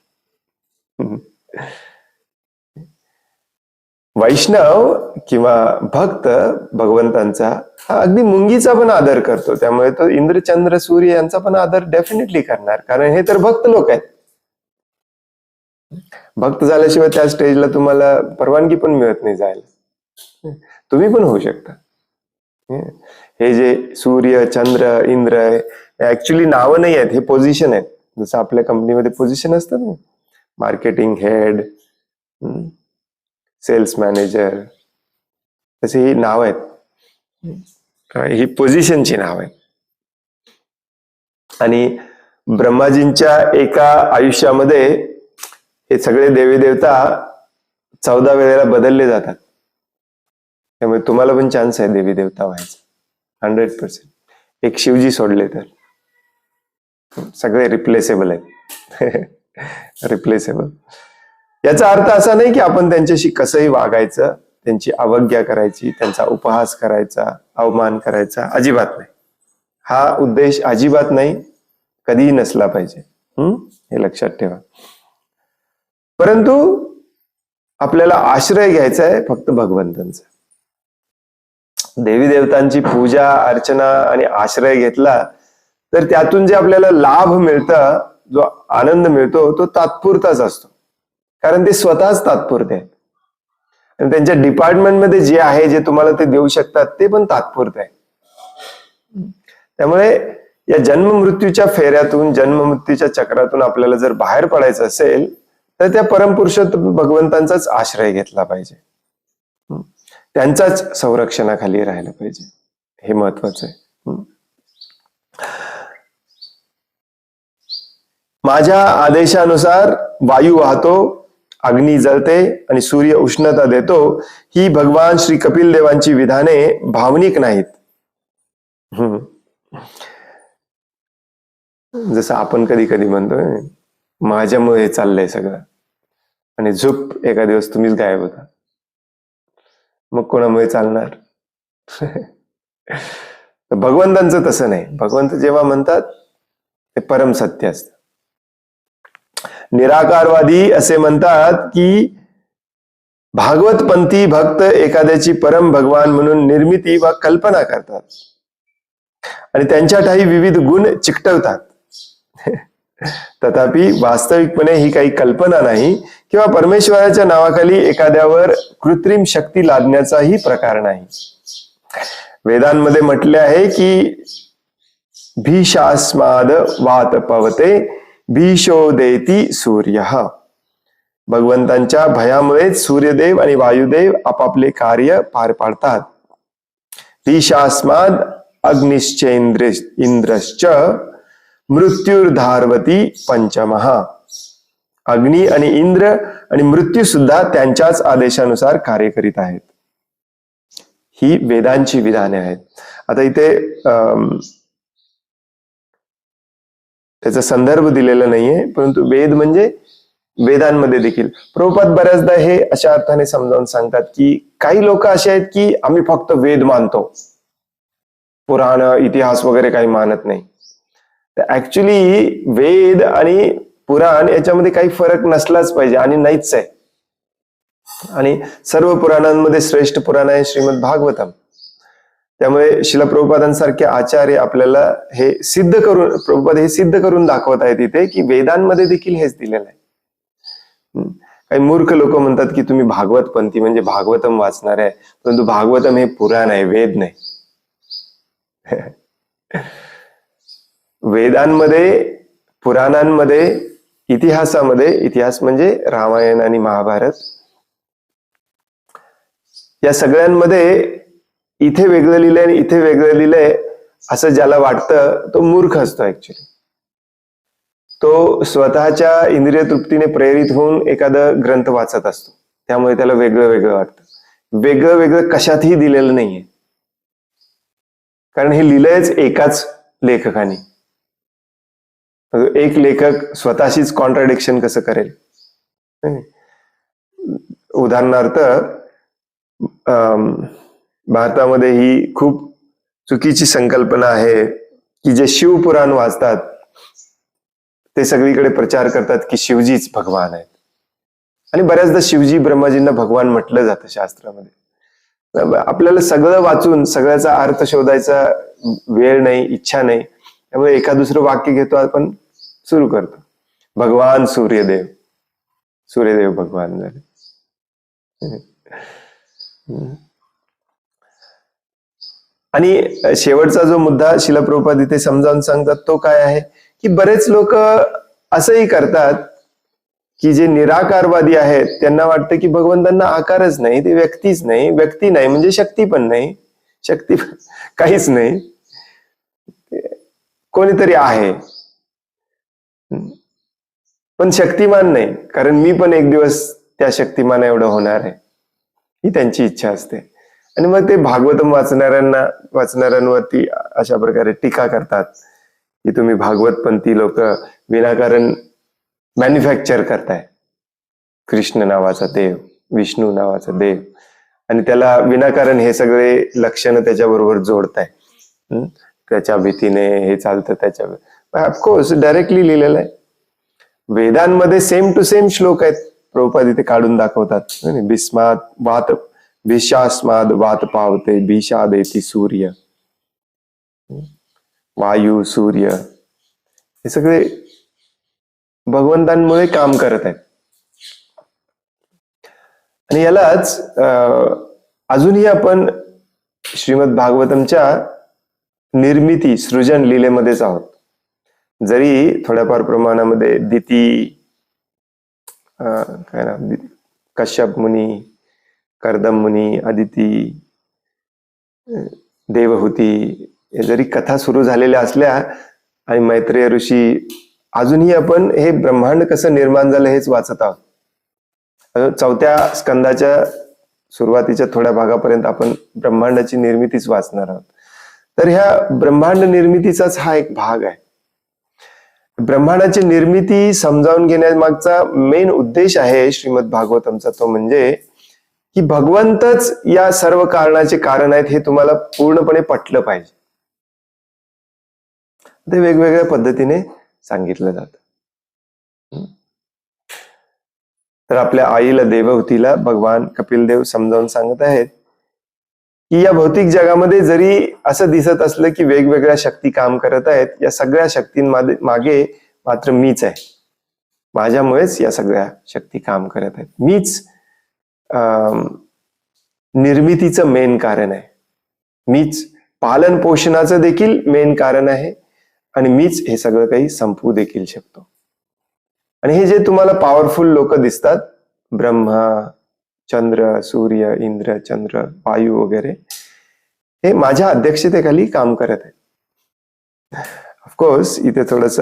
वैष्णव किंवा भक्त भगवंतांचा हा अगदी मुंगीचा पण आदर करतो. त्यामुळे तो इंद्र चंद्र सूर्य यांचा पण आदर डेफिनेटली करणार, कारण हे तर भक्त लोक आहेत. भक्त झाल्याशिवाय त्या स्टेजला तुम्हाला परवानगी पण मिळत नाही जायला. तुम्ही पण होऊ शकता. हे जे सूर्य चंद्र इंद्र ऍक्च्युली नावं नाही आहेत, हे पोझिशन आहेत. जसं आपल्या कंपनीमध्ये पोझिशन असतात ना, मार्केटिंग हेड, सेल्स मॅनेजर, तसे ही नाव आहेत. ही पोझिशनची नाव आहेत. आणि ब्रह्माजींच्या एका आयुष्यामध्ये हे सगळे देवी देवता 14 वेळेला बदलले जातात. त्यामुळे तुम्हाला पण चान्स आहे देवी देवता व्हायचा 100%. एक शिवजी सोडले तर सगळे रिप्लेसेबल आहेत. रिप्लेसेबल याचा अर्थ असा नाही की आपण त्यांच्याशी कसंही वागायचं, त्यांची अवज्ञा करायची, त्यांचा उपहास करायचा, अवमान करायचा, अजिबात नाही. हा उद्देश अजिबात नाही, कधीही नसला पाहिजे. हे लक्षात ठेवा. परंतु आपल्याला आश्रय घ्यायचा आहे फक्त भगवंतांचा. देवी देवतांची पूजा अर्चना आणि आश्रय घेतला तर त्यातून जे आपल्याला लाभ मिळतं, जो आनंद मिळतो, तो तात्पुरताच असतो, कारण ते स्वतःच तात्पुरते आहेत. आणि त्यांच्या डिपार्टमेंटमध्ये जे आहे, जे तुम्हाला ते देऊ शकतात, ते पण तात्पुरते आहे. त्यामुळे या जन्म मृत्यूच्या फेऱ्यातून, जन्म मृत्यूच्या चक्रातून आपल्याला जर बाहेर पडायचं असेल तर त्या परमपुरुषोत्तम भगवंतांचाच आश्रय घेतला पाहिजे, त्यांचाच संरक्षणाखाली राहायला पाहिजे. हे महत्वाचं आहे. माझ्या आदेशानुसार वायू वाहतो, अग्नी जळते आणि सूर्य उष्णता देतो, ही भगवान श्री कपिल देवांची विधाने भावनिक नाहीत. जसं आपण कधी कधी म्हणतोय माझ्यामुळे हे चाललंय सगळं, आणि झुप एका दिवस तुम्हीच गायब होता, मग कोणामुळे चालणार? भगवंतांचं तसं नाही. भगवंत जेव्हा म्हणतात ते परम सत्य असतं. निराकारवादी असे म्हणतात की भागवतपंथी भक्त एखाद्याची परम भगवान म्हणून निर्मिती व कल्पना करतात आणि त्यांच्या ठाई विविध गुण चिकटवतात. तथापि वास्तविकपणे ही काही कल्पना नाही किंवा परमेश्वराच्या नावाखाली एखाद्यावर कृत्रिम शक्ती लादण्याचाही प्रकार नाही. वेदांमध्ये म्हटले आहे की भीषास्माद वात पवते भीषोदेती सूर्य. भगवंतांच्या भयामुळेच सूर्यदेव आणि वायुदेव आपापले कार्य पार पाडतात. भीषास्माद अग्निश्चेंद्र इंद्रश्च मृत्युर्धारवती पंचमहा. अग्नी आणि इंद्र आणि मृत्यू सुद्धा त्यांच्याच आदेशानुसार कार्य करीत आहेत. ही वेदांची विधाने आहेत. आता इथे त्याचा संदर्भ दिलेला नाहीये, परंतु वेद म्हणजे वेदांमध्ये देखील प्रभुपाद बऱ्याचदा हे अशा अर्थाने समजावून सांगतात की काही लोक असे आहेत की आम्ही फक्त वेद मानतो, पुराण इतिहास वगैरे काही मानत नाही. तर ऍक्च्युली वेद आणि पुराण याच्यामध्ये काही फरक नसलाच पाहिजे आणि नाहीच आहे. आणि सर्व पुराणांमध्ये श्रेष्ठ पुराण आहे श्रीमद भागवतम. त्यामुळे शिला प्रभुपादांसारखे आचार्य आपल्याला हे सिद्ध करून, प्रभुपाद हे सिद्ध करून दाखवत आहेत इथे की वेदांमध्ये देखील हेच दिलेलं आहे. काही मूर्ख लोक म्हणतात की तुम्ही भागवतपंथी म्हणजे भागवतम वाचणार आहे, परंतु भागवतम हे पुराण आहे, वेद नाही. वेदांमध्ये, पुराणांमध्ये, इतिहासामध्ये, इतिहास म्हणजे रामायण आणि महाभारत, या सगळ्यांमध्ये इथे वेगळं लिहिलंय आणि इथे वेगळं लिहिलंय असं ज्याला वाटतं तो मूर्ख असतो. ऍक्च्युली तो स्वतःच्या इंद्रिय तृप्तीने प्रेरित होऊन एखादा ग्रंथ वाचत असतो, त्यामुळे त्याला वेगळं वेगळं वाटतं. वेगळं वेगळं कशातही दिलेलं नाहीये, कारण हे लिहिलंयच एकाच लेखकाने. एक लेखक स्वतःशीच कॉन्ट्राडिक्शन कसं करेल? उदाहरणार्थ भारतामध्ये ही खूप चुकीची संकल्पना आहे की जे शिवपुराण वाचतात ते सगळीकडे प्रचार करतात की शिवजीच भगवान आहेत. आणि बऱ्याचदा शिवजी ब्रह्माजींना भगवान म्हटलं जातं शास्त्रामध्ये. आपल्याला सगळं वाचून सगळ्याचा अर्थ शोधायचा वेळ नाही, इच्छा नाही, त्यामुळे एका दुसरं वाक्य घेतो आपण, सुरू करतो. भगवान सूर्यदेव, सूर्यदेव भगवान झाले. आणि शेवटचा जो मुद्दा शिला प्रभुपाद इथे समजावून सांगतात तो काय आहे की बरेच लोक असंही करतात की जे निराकारवादी आहेत त्यांना वाटतं की भगवंतांना आकारच नाही, ते व्यक्तीच नाही, व्यक्ती नाही म्हणजे शक्ती पण नाही, शक्ती काहीच नाही, कोणीतरी आहे पण शक्तिमान नाही, कारण मी पण एक दिवस त्या शक्तिमान एवढं होणार आहे, ही त्यांची इच्छा असते. आणि मग ते भागवतम वाचणाऱ्यांवरती अशा प्रकारे टीका करतात की तुम्ही भागवतपंथी लोक विनाकारण मॅन्युफॅक्चर करताय कृष्ण नावाचा देव, विष्णू नावाचा देव, आणि त्याला विनाकारण हे सगळे लक्षणं त्याच्याबरोबर जोडताय. त्याच्या भीतीने हे चालतं, त्याच्या ऑफकोर्स डायरेक्टली लिहिलेलं आहे. वेदांमध्ये सेम टू सेम श्लोक आहेत. प्रभुपाद इथे काढून दाखवतात. भीष्मात वात भीषास्माद वात पावते भीषा देती सूर्य. वायू, सूर्य हे सगळे भगवंतांमुळे काम करत आहेत. आणि यालाच अजूनही आपण श्रीमद भागवतमच्या निर्मिती सृजन लीलेमध्येच आहोत. जरी थोड्याफार प्रमाणामध्ये दिती काय नाव, कश्यप मुनी, कर्दम मुनी, अदिती, देवहूती हे जरी कथा सुरू झालेल्या असल्या आणि मैत्रेय ऋषी, अजूनही आपण हे ब्रह्मांड कसं निर्माण झालं हेच वाचत आहोत. 4थ्या स्कंदाच्या सुरुवातीच्या थोड्या भागापर्यंत आपण ब्रह्मांडाची निर्मितीच वाचणार आहोत. तर ह्या ब्रह्मांड निर्मितीचाच हा एक भाग आहे. ब्रह्मांडाची निर्मिती समजावून घेण्यामागचा मेन उद्देश आहे श्रीमद भागवतमचा, तो म्हणजे की भगवंतच या सर्व कारणाचे कारण आहेत हे तुम्हाला पूर्णपणे पटलं पाहिजे. ते वेगवेगळ्या पद्धतीने सांगितलं जातं. तर आपल्या आईला देवहूतीला भगवान कपिलदेव समजावून सांगत आहेत की या भौतिक जगामध्ये जरी असं दिसत असलं की वेगवेगळ्या शक्ती काम करत आहेत, या सगळ्या शक्तींमध्ये मागे मात्र मीच आहे. माझ्यामुळेच या सगळ्या शक्ती काम करत आहेत. मीच निर्मितीचं मेन कारण आहे. मीच पालन पोषणाचं देखील मेन कारण आहे आणि मीच हे सगळं काही संपवू देखील शकतो. आणि हे जे तुम्हाला पॉवरफुल लोक दिसतात, ब्रह्मा, चंद्र, सूर्य, इंद्र, चंद्र, वायू वगैरे, हे माझ्या अध्यक्षतेखाली काम करत आहेत. ऑफकोर्स इथे थोडस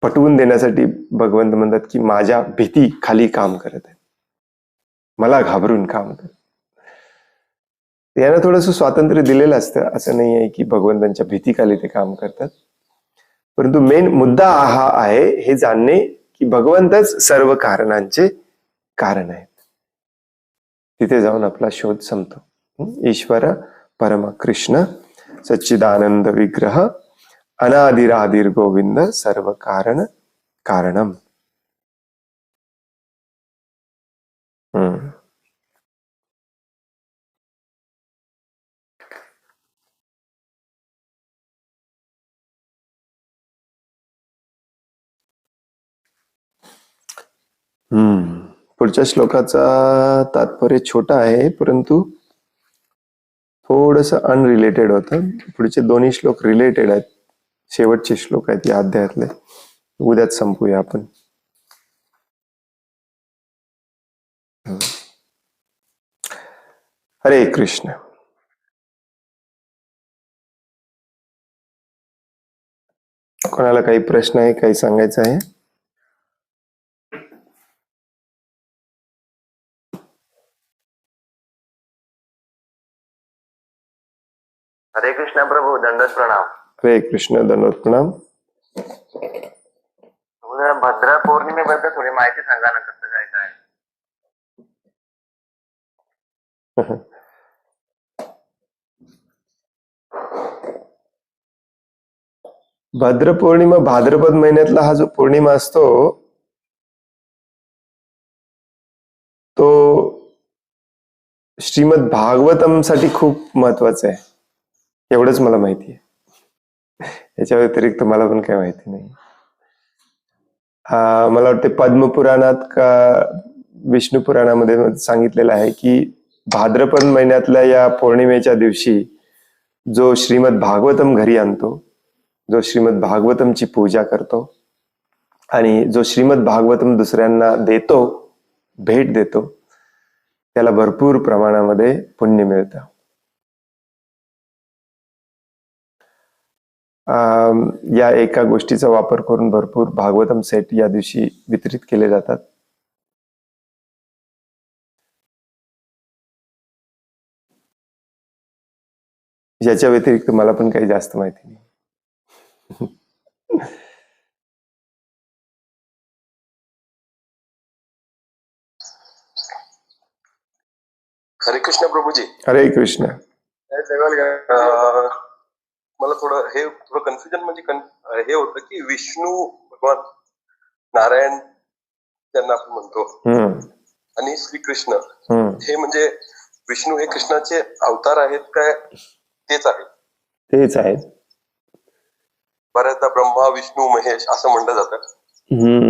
पटवून देण्यासाठी भगवंत म्हणतात की माझ्या भीती खाली काम करत आहेत, मला घाबरून काम करत. यांना थोडंसं स्वातंत्र्य दिलेलं असतं. असं नाही आहे की भगवंतांच्या भीतीखाली ते काम करतात, परंतु मेन मुद्दा हा आहे हे जाणणे की भगवंतच सर्व कारणांचे कारण आहेत. तिथे जाऊन आपला शोध संपतो. ईश्वर परम कृष्ण सच्चिदानंद विग्रह अनादिरादिर गोविंद सर्व कारण कारणम. पुढच्या श्लोकाचा तात्पर्य छोटा आहे, परंतु थोडस अनरिलेटेड होतं. पुढचे दोन्ही श्लोक रिलेटेड आहेत. शेवटचे श्लोक आहेत या अध्यायातले. उद्याच संपूया आपण. हरे कृष्ण. कोणाला काही प्रश्न आहे, काही सांगायचं आहे? हरे कृष्ण प्रभू, दंडवत प्रणाम. हरे कृष्ण, दंडवत प्रणाम. भद्र पौर्णिमेबद्दल थोडी माहिती सांगा ना, कसं काय काय? भद्र पौर्णिमा भाद्रपद महिन्यातला हा जो पौर्णिमा असतो तो श्रीमद भागवतम साठी खूप महत्वाचा आहे. एवढंच मला माहिती आहे. याच्या व्यतिरिक्त मला पण काही माहिती नाही. मला वाटते पद्मपुराणात का विष्णू पुराणामध्ये सांगितलेलं आहे की भाद्रपद महिन्यातल्या या पौर्णिमेच्या दिवशी जो श्रीमद भागवतम घरी आणतो, जो श्रीमद भागवतमची पूजा करतो आणि जो श्रीमद भागवतम दुसऱ्यांना देतो, भेट देतो, त्याला भरपूर प्रमाणामध्ये पुण्य मिळतं. या एका गोष्टीचा वापर करून भरपूर भागवतम सेट या दिवशी वितरित केले जातात. याच्या व्यतिरिक्त मला पण काही जास्त माहिती नाही. हरे कृष्ण प्रभूजी. हरे कृष्ण. मला थोडं कन्फ्युजन म्हणजे हे होतं की विष्णू भगवान नारायण त्यांना आपण म्हणतो. हम्म आणि श्रीकृष्ण हम्म हे म्हणजे विष्णू हे कृष्णाचे अवतार आहेत काय तेच आहेत? तेच आहेत. बऱ्याचदा ब्रह्मा विष्णू महेश असं म्हणलं जातं.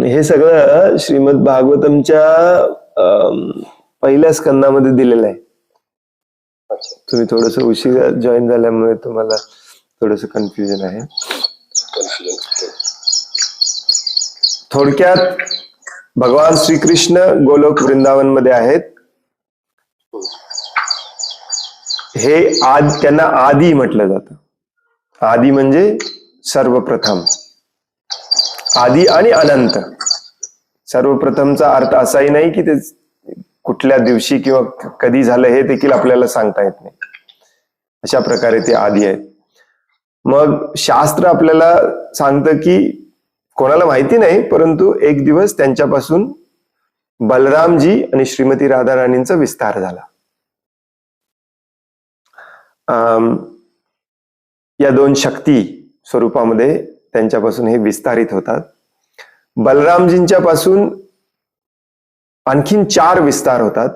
हे सगळं श्रीमद भागवतमच्या पहिल्या स्कंदामध्ये दिलेलं आहे. अच्छा. तुम्ही थोडस उशिरा जॉईन झाल्यामुळे तुम्हाला थोडस कन्फ्युजन आहे. कन्फ्युजन. थोडक्यात भगवान श्रीकृष्ण गोलोक वृंदावन मध्ये आहेत. हे त्यांना आदी म्हटलं जातं. आदी म्हणजे सर्वप्रथम, आदी आणि अनंत. सर्वप्रथमचा अर्थ असाही नाही की ते कुठल्या दिवशी किंवा कधी झालं हे देखील आपल्याला सांगता येत नाही. अशा प्रकारे ते आदी आहेत. मग शास्त्र आपल्याला सांगतं की कोणाला माहिती नाही, परंतु एक दिवस त्यांच्यापासून बलरामजी आणि श्रीमती राधा राणींचा विस्तार झाला. या दोन शक्ती स्वरूपामध्ये त्यांच्यापासून हे विस्तारित होतात. बलरामजींच्या पासून आणखीन 4 विस्तार होतात.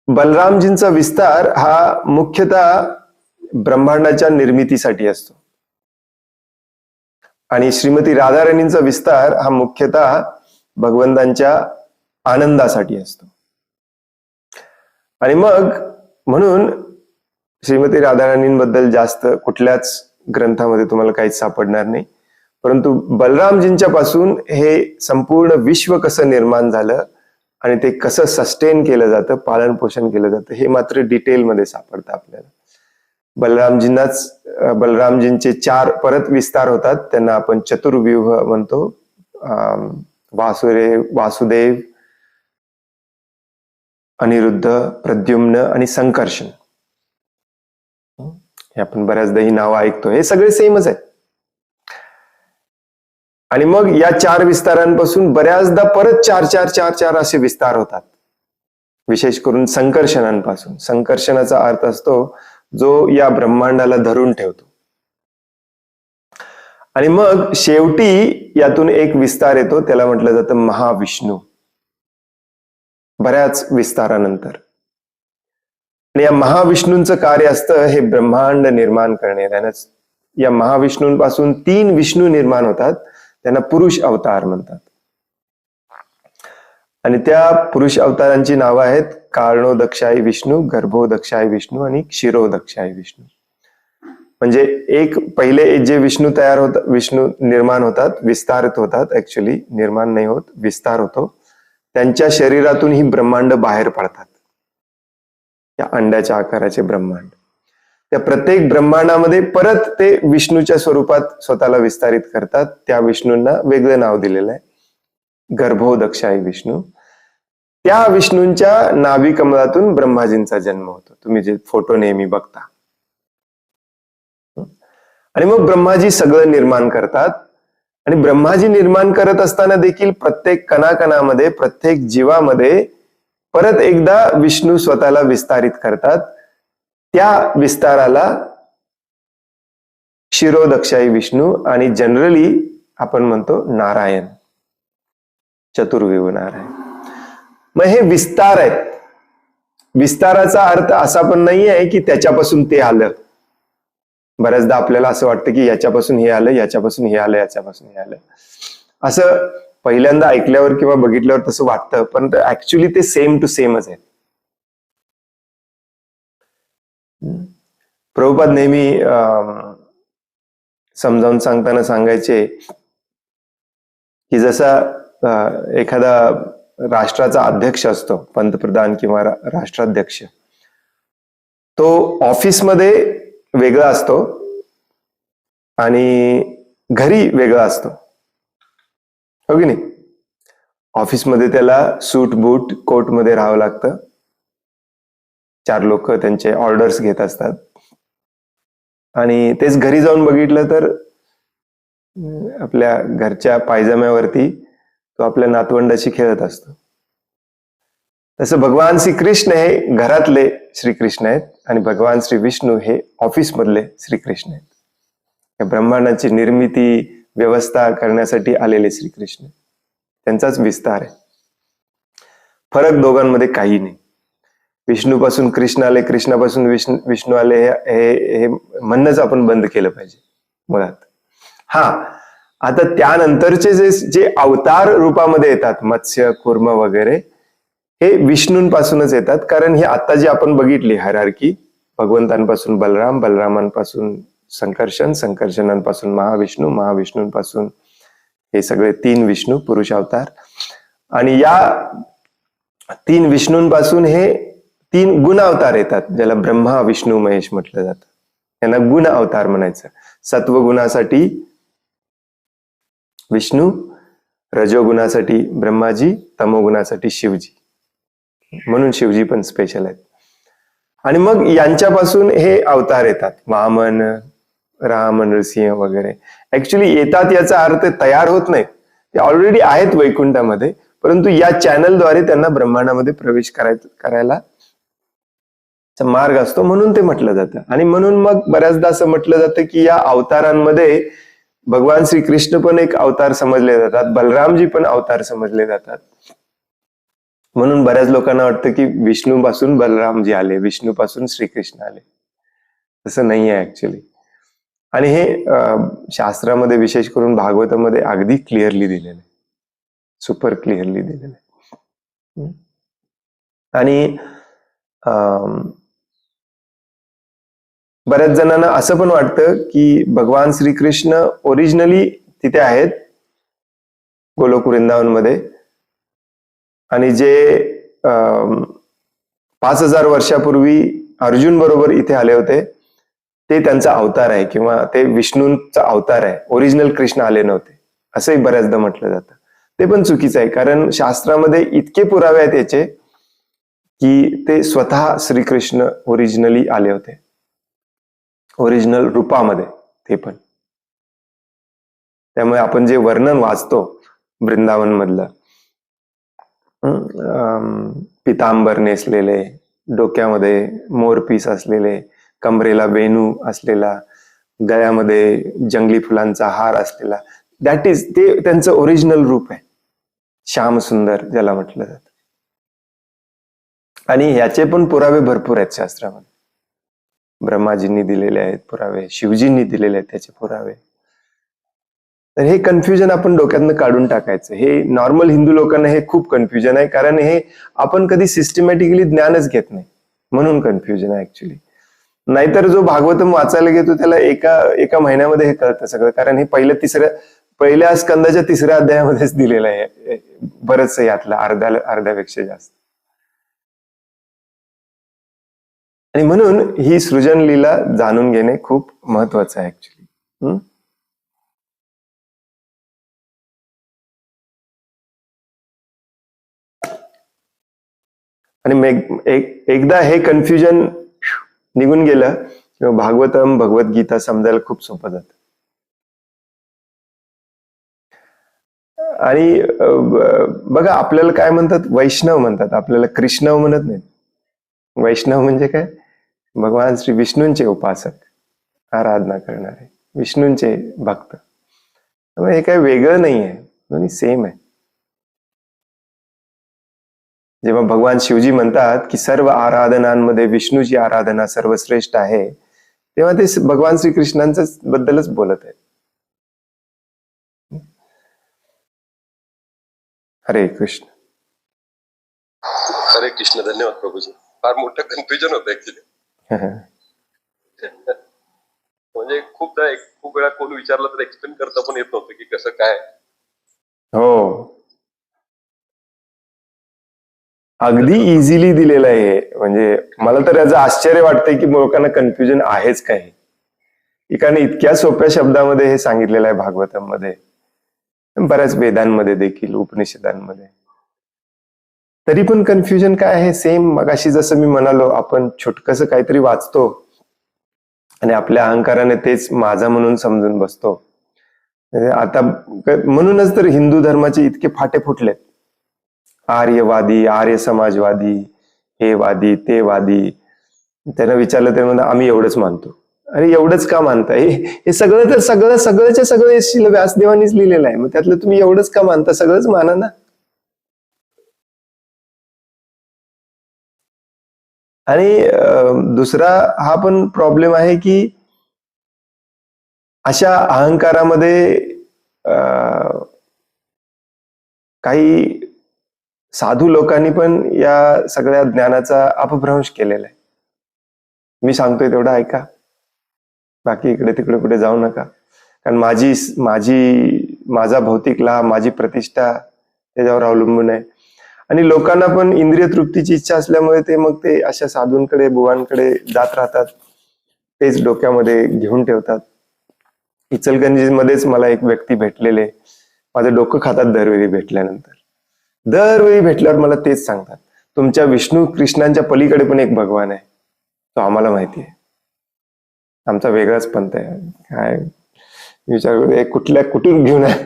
बलरामजींचा विस्तार हा मुख्यतः ब्रह्मांडाच्या निर्मितीसाठी असतो आणि श्रीमती राधाराणींचा विस्तार हा मुख्यतः भगवंतांच्या आनंदासाठी असतो. आणि मग म्हणून श्रीमती राधाराणींबद्दल जास्त कुठल्याच ग्रंथामध्ये तुम्हाला काहीच सापडणार नाही. परंतु बलरामजींच्या पासून हे संपूर्ण विश्व कसं निर्माण झालं आणि ते कसं सस्टेन केलं जातं, पालन पोषण केलं जातं, हे मात्र डिटेलमध्ये सापडतं आपल्याला. बलरामजींचे 4 परत विस्तार होतात. त्यांना आपण चतुर्व्यूह म्हणतो. वासुदेव, अनिरुद्ध, प्रद्युम्न आणि संकर्षण. हे आपण बऱ्याचदा ही नावं ऐकतो. हे सगळे सेमच आहेत. आणि मग या 4 विस्तारांपासून बऱ्याचदा परत 4 असे विस्तार होतात. विशेष करून संकर्षणांपासून. संकर्षणाचा अर्थ असतो जो या ब्रह्मांडाला धरून ठेवतो. आणि मग शेवटी यातून एक विस्तार येतो, त्याला म्हटलं जातं महाविष्णू. बऱ्याच विस्तारानंतर. आणि या महाविष्णूंचं कार्य असतं हे ब्रह्मांड निर्माण करणे. त्यानंच या महाविष्णूंपासून 3 विष्णू निर्माण होतात. त्यांना पुरुष अवतार म्हणतात. आणि त्या पुरुष अवतारांची नावं आहेत कारणोदक्षाय विष्णू, गर्भोदक्षाय विष्णू आणि क्षीरोदक्षाय विष्णू. म्हणजे एक पहिले जे विष्णू विष्णू निर्माण होतात, विस्तारित होतात. ऍक्च्युली निर्माण नाही होत, विस्तार होतो. त्यांच्या शरीरातून ही ब्रह्मांड बाहेर पडतात. या अंड्याच्या आकाराचे ब्रह्मांड. त्या प्रत्येक ब्रह्मांडामध्ये परत ते विष्णूच्या स्वरूपात स्वतःला विस्तारित करतात. त्या विष्णूंना वेगळं नाव दिलेलं आहे, गर्भोदक्षाय विष्णू. त्या विष्णूंच्या नाभी कमलातून ब्रह्माजींचा जन्म होतो. तुम्ही जे फोटो नेहमी बघता. आणि मग ब्रह्माजी सगळं निर्माण करतात. आणि ब्रह्माजी निर्माण करत असताना देखील प्रत्येक कणाकणामध्ये, प्रत्येक जीवामध्ये परत एकदा विष्णू स्वतःला विस्तारित करतात. त्या विस्ताराला क्षीरोदक्षाई विष्णू आणि जनरली आपण म्हणतो नारायण, चतुर्व्यूह नारायण. मग हे विस्तार आहेत. विस्ताराचा अर्थ असा पण नाही आहे की त्याच्यापासून ते आलं. बऱ्याचदा आपल्याला असं वाटतं की याच्यापासून हे आलं, याच्यापासून हे आलं, याच्यापासून हे आलं. असं पहिल्यांदा ऐकल्यावर किंवा बघितल्यावर तसं वाटतं, पण ऍक्च्युली ते सेम टू सेमच आहे. प्रभुपाद नेहमी समजावून सांगताना सांगायचे की जसा एखादा राष्ट्राचा अध्यक्ष असतो, पंतप्रधान किंवा राष्ट्राध्यक्ष, तो ऑफिसमध्ये वेगळा असतो आणि घरी वेगळा असतो, हो की नाही? ऑफिसमध्ये त्याला सूट बूट कोट मध्ये राहावं लागतं. 4 लोक त्यांचे ऑर्डर्स घेत असतात. आणि तेच घरी जाऊन बघितलं तर आपल्या घरच्या पायजम्यावरती तो आपल्या नातवंडाशी खेळत असतो. तसं भगवान श्रीकृष्ण हे घरातले श्रीकृष्ण आहेत आणि भगवान श्री विष्णू हे ऑफिस मधले श्रीकृष्ण आहेत. या ब्रह्मांडाची निर्मिती व्यवस्था करण्यासाठी आलेले श्रीकृष्ण. त्यांचाच विस्तार आहे. फरक दोघांमध्ये काही नाही. विष्णूपासून कृष्ण आले, कृष्णापासून विष्णू आले, हे म्हणणंच आपण बंद केलं पाहिजे मुळात. हा, आता त्यानंतरचे जे अवतार रूपामध्ये येतात, मत्स्य, कूर्म वगैरे, हे विष्णूंपासूनच येतात. कारण ही आता जी आपण बघितली हायरार्की, भगवंतांपासून बलराम, बलरामांपासून संकर्षण, संकर्षणांपासून महाविष्णू, महाविष्णूंपासून हे सगळे 3 विष्णू पुरुष अवतार, आणि या 3 विष्णूंपासून हे 3 गुण अवतार येतात, ज्याला ब्रह्मा, विष्णू, महेश म्हटलं जातं. यांना गुण अवतार म्हणायचं. सत्वगुणासाठी विष्णू, रजोगुणासाठी ब्रह्माजी, तमोगुणासाठी शिवजी. म्हणून शिवजी पण स्पेशल आहेत. आणि मग यांच्यापासून हे अवतार येतात, वामन, राम, नरसिंह वगैरे. ऍक्च्युली येतात याचा अर्थ तयार होत नाही, ते ऑलरेडी आहेत वैकुंठामध्ये, परंतु या चॅनलद्वारे त्यांना ब्रह्मांडामध्ये प्रवेश करायला मार्ग असतो, म्हणून ते म्हटलं जातं. आणि म्हणून मग बऱ्याचदा असं म्हटलं जातं की या अवतारांमध्ये भगवान श्रीकृष्ण पण एक अवतार समजले जातात, बलरामजी पण अवतार समजले जातात. म्हणून बऱ्याच लोकांना वाटतं की विष्णूपासून बलरामजी आले, विष्णूपासून श्रीकृष्ण आले. तसं नाही आहे ऍक्च्युली. आणि हे शास्त्रामध्ये, विशेष करून भागवतामध्ये अगदी क्लिअरली दिलेलं आहे, सुपर क्लिअरली दिलेलं आहे. आणि बऱ्याच जणांना असं पण वाटतं की भगवान श्रीकृष्ण ओरिजिनली तिथे आहेत गोलोक वृंदावनमध्ये, आणि जे 5000 वर्षापूर्वी अर्जुन बरोबर इथे आले होते ते त्यांचा अवतार आहे, किंवा ते विष्णूंचा अवतार आहे, ओरिजिनल कृष्ण आले नव्हते, असंही बऱ्याचदा म्हटलं जातं. ते पण चुकीचं आहे, कारण शास्त्रामध्ये इतके पुरावे आहेत याचे की ते स्वतः श्रीकृष्ण ओरिजिनली आले होते, ओरिजिनल रूपामध्ये ते पण. त्यामुळे आपण जे वर्णन वाचतो वृंदावन मधलं, पितांबर नेसलेले, डोक्यामध्ये मोरपीस असलेले, कमरेला वेणू असलेला, गळ्यामध्ये जंगली फुलांचा हार असलेला, दॅट इज ते त्यांचं ओरिजिनल रूप आहे, श्याम सुंदर ज्याला म्हटलं जातं. आणि ह्याचे पण पुरावे भरपूर आहेत शास्त्रामध्ये. ब्रह्माजींनी दिलेले आहेत पुरावे, शिवजींनी दिलेले आहेत त्याचे पुरावे. तर हे कन्फ्युजन आपण डोक्यातनं काढून टाकायचं. हे नॉर्मल हिंदू लोकांना हे खूप कन्फ्युजन आहे, कारण हे आपण कधी सिस्टमॅटिकली ज्ञानच घेत नाही, म्हणून कन्फ्युजन आहे ऍक्च्युली. नाहीतर जो भागवतम वाचायला घेतो त्याला एका महिन्यामध्ये हे कळतं सगळं, कारण हे पहिल्या स्कंदाच्या 3ऱ्या अध्यायामध्येच दिलेलं आहे बरंच यातलं, अर्ध्यापेक्षा जास्त. आणि म्हणून ही सृजन लीला जाणून घेणे खूप महत्वाचं आहे ऍक्च्युली. आणि एकदा हे कन्फ्युजन निघून गेलं किंवा भागवतम, भगवद्गीता समजायला खूप सोपं जातं. आणि बघा, आपल्याला काय म्हणतात, वैष्णव म्हणतात, आपल्याला कृष्णव म्हणत नाही. वैष्णव म्हणजे काय, भगवान श्री विष्णूंचे उपासक, आराधना करणारे, विष्णूंचे भक्त. त्यामुळे हे काही वेगळं नाही आहे, दोन्ही सेम आहे. जेव्हा भगवान शिवजी म्हणतात की सर्व आराधनांमध्ये विष्णूची आराधना सर्वश्रेष्ठ आहे, तेव्हा ते भगवान श्रीकृष्णांच्या बद्दलच बोलत आहेत. हरे कृष्ण. हरे कृष्ण. धन्यवाद प्रभूजी. फार मोठं कन्फ्युजन होतं ऍक्च्युली. म्हणजे खूप वेळा कोण विचारलं तर एक्सप्लेन करता पण येत नव्हतं की कसं काय. हो, अगदी इझिली दिलेलं आहे. म्हणजे मला तर याचं आश्चर्य वाटतंय की लोकांना कन्फ्युजन आहेच काय, कारण इतक्या सोप्या शब्दामध्ये हे सांगितलेलं आहे भागवतम मध्ये, बऱ्याच वेदांमध्ये देखील, उपनिषदांमध्ये. तरी पण कन्फ्युजन काय आहे, सेम मगाशी जसं मी म्हणालो, आपण छोटकस काहीतरी वाचतो आणि आपल्या अहंकाराने तेच माझा म्हणून समजून बसतो. आता म्हणूनच तर हिंदू धर्माचे इतके फाटे फुटलेत. आर्यवादी, आर्य समाजवादी, हे वादी, ते वादी. त्यांना विचारलं ते म्हणतात आम्ही एवढंच मानतो, अरे एवढंच का मानताय? हे सगळं तर सगळ्याच्या सगळं व्यासदेवानीच लिहिलेलं आहे. मग त्यातलं तुम्ही एवढंच का मानता? सगळंच माना ना. आणि दुसरा हा पण प्रॉब्लेम आहे की अशा अहंकारामध्ये काही साधू लोकांनी पण या सगळ्या ज्ञानाचा अपभ्रंश केलेला आहे. मी सांगतोय तेवढं ऐका, बाकी इकडे तिकडे कुठे जाऊ नका. कारण माझा भौतिक लाभ, माझी प्रतिष्ठा त्याच्यावर अवलंबून आहे. आणि लोकांना पण इंद्रिय तृप्तीची इच्छा असल्यामुळे ते अशा साधूंकडे, बुवांकडे जात राहतात. तेच डोक्यामध्ये घेऊन ठेवतात. इचलकरंजीमध्येच मला एक व्यक्ती भेटलेले, माझं डोकं खातात दरवेळी भेटल्यानंतर. दरवेळी भेटल्यावर मला तेच सांगतात, तुमच्या विष्णू कृष्णांच्या पलीकडे पण एक भगवान आहे, तो आम्हाला माहिती आहे. आमचा वेगळाच पंथ आहे. काय विचार करू, कुठून घेऊन आहे?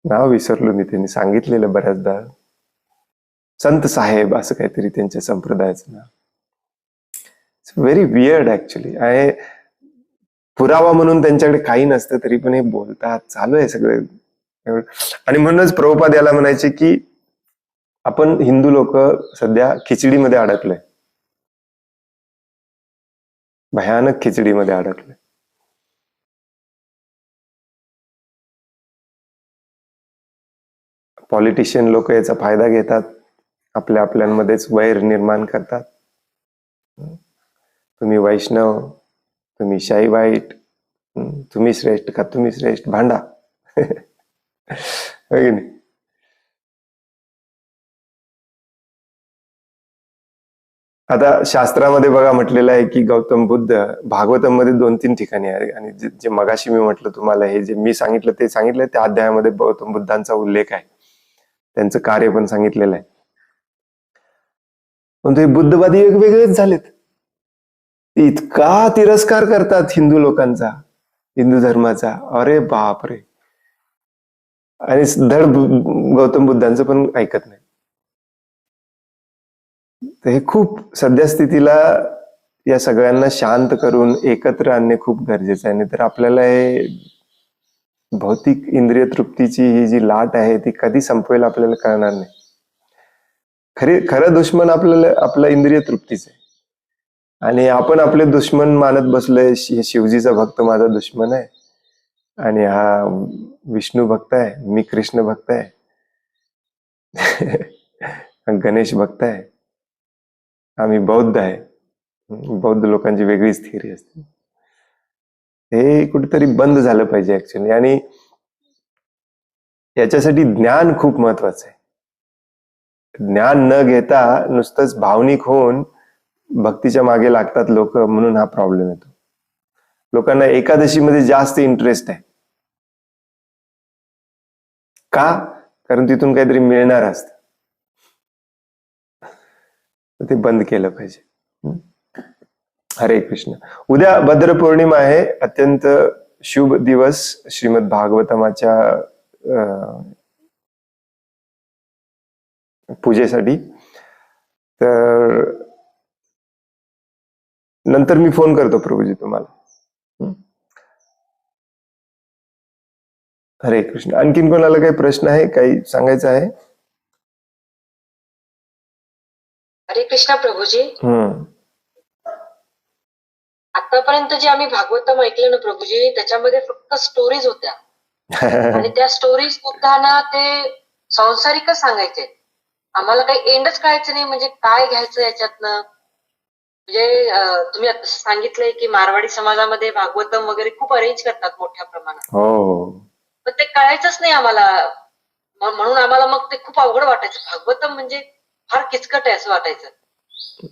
नाव विसरलो मी, त्यांनी सांगितलेलं बऱ्याचदा. संत साहेब असं काहीतरी त्यांच्या संप्रदायाचं नाव. It's very weird actually. आहे पुरावा म्हणून त्यांच्याकडे काही नसतं तरी पण हे बोलतात, चालू आहे सगळं. आणि म्हणूनच प्रभुपाद याला म्हणायचे की आपण हिंदू लोक सध्या खिचडीमध्ये अडकलोय, भयानक खिचडीमध्ये अडकलोय. पॉलिटिशियन लोक याचा फायदा घेतात, आपल्यामध्येच वैर निर्माण करतात. तुम्ही वैष्णव, तुम्ही शाही वाईट, तुम्ही श्रेष्ठ का तुम्ही श्रेष्ठ, भांडा. होय की नाही? आता शास्त्रामध्ये बघा म्हटलेलं आहे की गौतम बुद्ध, भागवतम मध्ये 2-3 ठिकाणी आहे. आणि जे मगाशी मी म्हटलं तुम्हाला, हे जे मी सांगितलं ते सांगितलं, त्या अध्यायामध्ये गौतम बुद्धांचा उल्लेख आहे, त्यांचं कार्य पण सांगितलेलं आहे. पण ते बुद्धवादी वेगवेगळेच झालेत. इतका तिरस्कार करतात हिंदू लोकांचा, हिंदू धर्माचा, अरे बापरे. आणि धड गौतम बुद्धांचं पण ऐकत नाही. तर हे खूप सध्या स्थितीला या सगळ्यांना शांत करून एकत्र आणणे खूप गरजेचं आहे. नाही तर आपल्याला हे भौतिक इंद्रिय तृप्तीची ही जी लाट आहे ती कधी संपवेल आपल्याला कळणार नाही. खरं दुश्मन आपला इंद्रिय तृप्तीच आहे. आणि आपण आपले दुश्मन मानत बसलोय, शिवजीचा भक्त माझा दुश्मन आहे, आणि हा विष्णू भक्त आहे, मी कृष्ण भक्त आहे, गणेश भक्त आहे, आम्ही बौद्ध आहे. बौद्ध लोकांची वेगळीच थिअरी असते. हे कुठेतरी बंद झालं पाहिजे ऍक्च्युअली. आणि याच्यासाठी ज्ञान खूप महत्वाचं आहे. ज्ञान न घेता नुसतंच भावनिक होऊन भक्तीच्या मागे लागतात लोक, म्हणून हा प्रॉब्लेम येतो. लोकांना एकादशीमध्ये जास्त इंटरेस्ट आहे. का? कारण तिथून काहीतरी मिळणार असतं. ते बंद केलं पाहिजे. हरे कृष्ण. उद्या भद्र पौर्णिमा आहे, अत्यंत शुभ दिवस श्रीमद भागवतमाच्या पूजेसाठी. तर नंतर मी फोन करतो प्रभूजी तुम्हाला. हरे कृष्ण. आणखीन कोणाला काही प्रश्न आहे, काही सांगायचं आहे? हरे कृष्णा प्रभूजी. आतापर्यंत जे आम्ही भागवतम ऐकलं ना प्रभूजी, त्याच्यामध्ये फक्त स्टोरीज होत्या. आणि त्या स्टोरीज सुद्धा ना ते संसारिकच सांगायचे. आम्हाला काही एंडच कळायचं नाही, म्हणजे काय घ्यायचं याच्यातनं. म्हणजे तुम्ही आता सांगितलंय की मारवाडी समाजामध्ये भागवतम वगैरे खूप अरेंज करतात मोठ्या प्रमाणात. हो. पण ते कळायचंच नाही आम्हाला, म्हणून आम्हाला मग ते खूप अवघड वाटायचं. भागवतम म्हणजे फार किचकट आहे असं वाटायचं.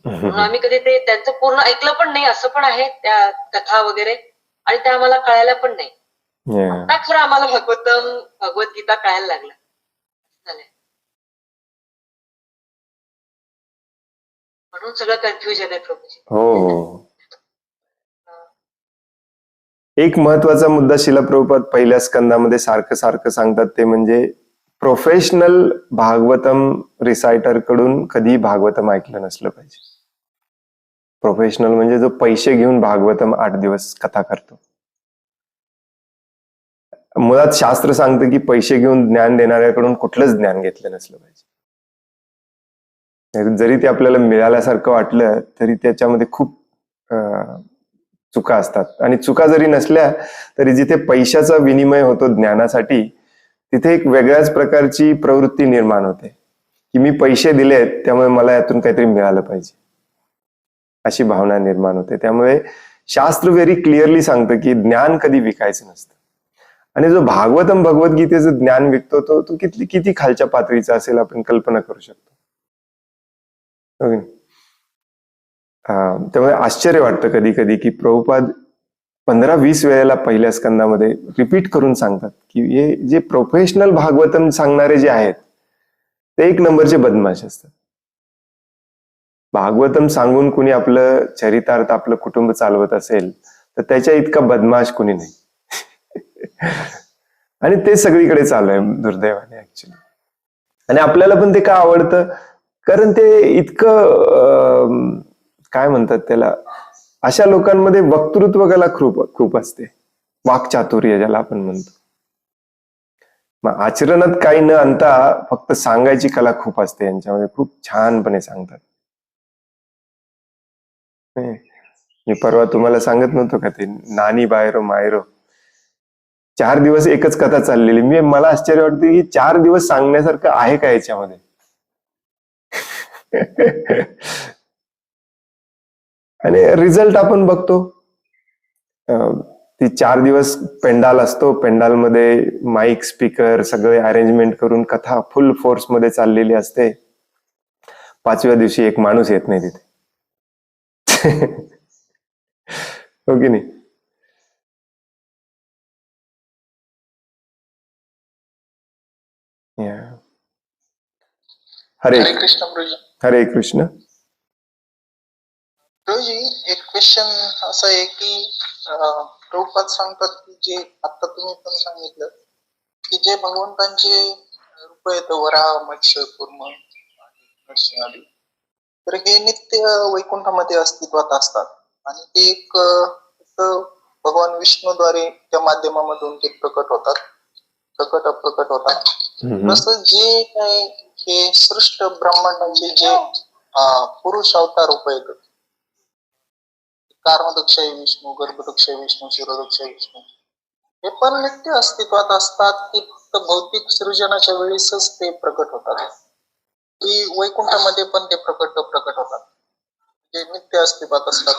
म्हणून आम्ही कधी ते त्यांचं पूर्ण ऐकलं पण नाही. असं पण आहे त्या कथा वगैरे, आणि त्या आम्हाला कळायला पण नाही. आता खरं आम्हाला भगवद्गीता कळायला लागलं. म्हणून सगळं कन्फ्युजन आहे प्रभूजी. हो. एक महत्वाचा मुद्दा शिला प्रभुपाद पहिल्या स्कंदामध्ये सारखं सांगतात, ते म्हणजे प्रोफेशनल भागवतम रिसायटर कडून कधी भागवतम ऐकलं नसलं पाहिजे. प्रोफेशनल म्हणजे जो पैसे घेऊन भागवतम 8 दिवस कथा करतो. मुळात शास्त्र सांगतं की पैसे घेऊन ज्ञान देणाऱ्याकडून कुठलंच ज्ञान घेतलं नसलं पाहिजे. जरी ते आपल्याला मिळाल्यासारखं वाटलं तरी त्याच्यामध्ये खूप चुका असतात. आणि चुका जरी नसल्या तरी जिथे पैशाचा विनिमय होतो ज्ञानासाठी, तिथे एक वेगळ्याच प्रकारची प्रवृत्ती निर्माण होते की मी पैसे दिलेत त्यामुळे मला यातून काहीतरी मिळालं पाहिजे, अशी भावना निर्माण होते. त्यामुळे शास्त्र व्हेरी क्लिअरली सांगतं की ज्ञान कधी विकायचं नसतं. आणि जो भागवतम भगवद्गीतेचं ज्ञान विकतो तो किती खालच्या पातळीचा असेल आपण कल्पना करू शकतो. त्यामुळे आश्चर्य वाटतं कधी कधी की प्रभुपाद 15-20 वेळेला पहिल्या स्कंदामध्ये रिपीट करून सांगतात की हे जे प्रोफेशनल भागवतम सांगणारे जे आहेत ते 1 नंबरचे बदमाश असतात. भागवतम सांगून कुणी आपलं चरितार्थ आपलं कुटुंब चालवत असेल तर त्याच्या इतका बदमाश कुणी नाही. आणि ते सगळीकडे चालू आहे दुर्दैवाने ऍक्च्युली. आणि आपल्याला पण ते का आवडतं, कारण ते इतकं काय म्हणतात त्याला, अशा लोकांमध्ये वक्तृत्व कला खूप असते, वाक्चातुर्य ज्याला आपण म्हणतो. मग आचरणात काही न आणता फक्त सांगायची कला खूप असते यांच्यामध्ये, खूप छानपणे सांगतात. मी परवा तुम्हाला सांगत नव्हतो का ते नानी बायरो मायरो, 4 दिवस एकच कथा चाललेली. मला आश्चर्य वाटते की 4 दिवस सांगण्यासारखं आहे का याच्यामध्ये. आणि रिझल्ट आपण बघतो. ती 4 दिवस पेंडाल असतो, पेंडालमध्ये माईक स्पीकर सगळे अरेंजमेंट करून कथा फुल फोर्स मध्ये चाललेली असते. 5व्या दिवशी एक माणूस येत नाही तिथे. हो की नाही. हरे कृष्ण प्रभूजी. हरे कृष्ण. प्रभूजी, एक क्वेश्चन असं आहे की प्रभुपाद सांगतात की जे आता तुम्ही पण सांगितलं की जे भगवंतांचे रूप आहेत, वराह, मत्स्य, कूर्म, नरसिंह आदी, तर हे नित्य वैकुंठामध्ये अस्तित्वात असतात आणि ते एक भगवान विष्णूद्वारे त्या माध्यमामधून ते प्रकट अप्रकट होतात. तसं जे काही हे सृष्ट ब्रह्मांडाचे जे पुरुष अवतार रूप आहेत, कारणदक्ष विष्णू, गर्भदक्ष विष्णू, शिरोदक्ष विष्णू, हे पण नित्य अस्तित्वात असतात की फक्त भौतिक सृजनाच्या वेळेसच ते प्रकट होतात, की वैकुंठामध्ये पण ते प्रकट होतात, जे नित्य अस्तित्वात असतात?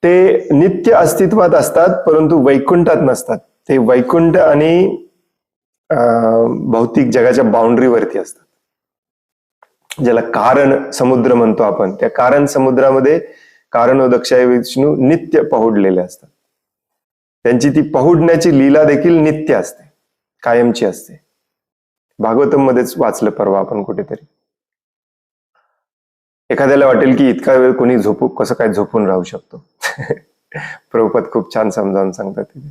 ते नित्य अस्तित्वात असतात परंतु वैकुंठात नसतात. ते वैकुंठ आणि भौतिक जगाच्या बाउंड्रीवरती असतात, ज्याला कारण समुद्र म्हणतो आपण. त्या कारण समुद्रामध्ये कारणोदक्ष विष्णू नित्य पहुडलेले असतात. त्यांची ती पहुडण्याची लीला देखील नित्य असते, कायमची असते. भागवतम मध्येच वाचलं परवा आपण कुठेतरी. एखाद्याला वाटेल की इतका वेळ कोणी कसं काय झोपून राहू शकतो. प्रभुपाद खूप छान समजावून सांगतात तिथे.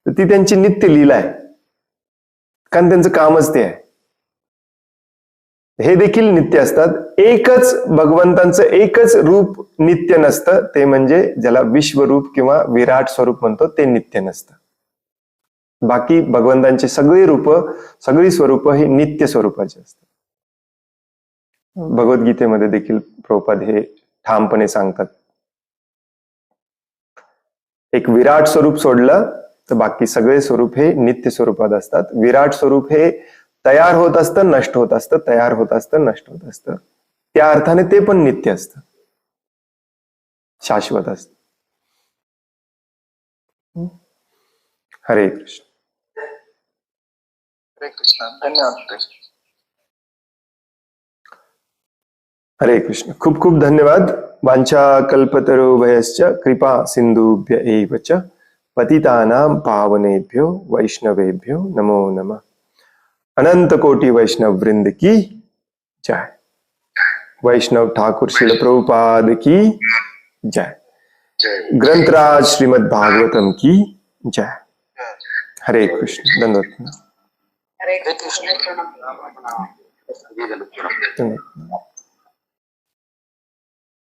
तर ती त्यांची नित्य लीला आहे, कारण त्यांचं कामच ते आहे. हे देखील नित्य असतात. एकच भगवंतांचं एकच रूप नित्य नसतं, ते म्हणजे ज्याला विश्वरूप किंवा विराट स्वरूप म्हणतो, ते नित्य नसतं. बाकी भगवंतांची सगळी रूप, सगळी स्वरूप ही नित्य स्वरूपाची असतात. भगवद्गीतेमध्ये देखील प्रभुपाद हे ठामपणे सांगतात. एक विराट स्वरूप सोडलं तर बाकी सगळे स्वरूप हे नित्य स्वरूपात असतात. विराट स्वरूप हे तयार होत असतं, नष्ट होत असतं, तयार होत असतं, नष्ट होत असतं. त्या अर्थाने ते पण नित्य असतं, शाश्वत असतं. हरे कृष्ण. हरे कृष्ण. धन्यवाद. हरे कृष्ण. खूप खूप धन्यवाद. वांछा कल्पतरुभयश्च कृपा सिंधुभ्य एव च पतितानां पावनेभ्यो वैष्णवेभ्यो नमो नमः. अनंत कोटि वैष्णव वृंद की जय. वैष्णव ठाकुर श्रील प्रभुपाद की जय. ग्रंथराज श्रीमद् भागवतम की जय. हरे कृष्ण. धन्यवाद. हरे कृष्ण. धन्यवाद.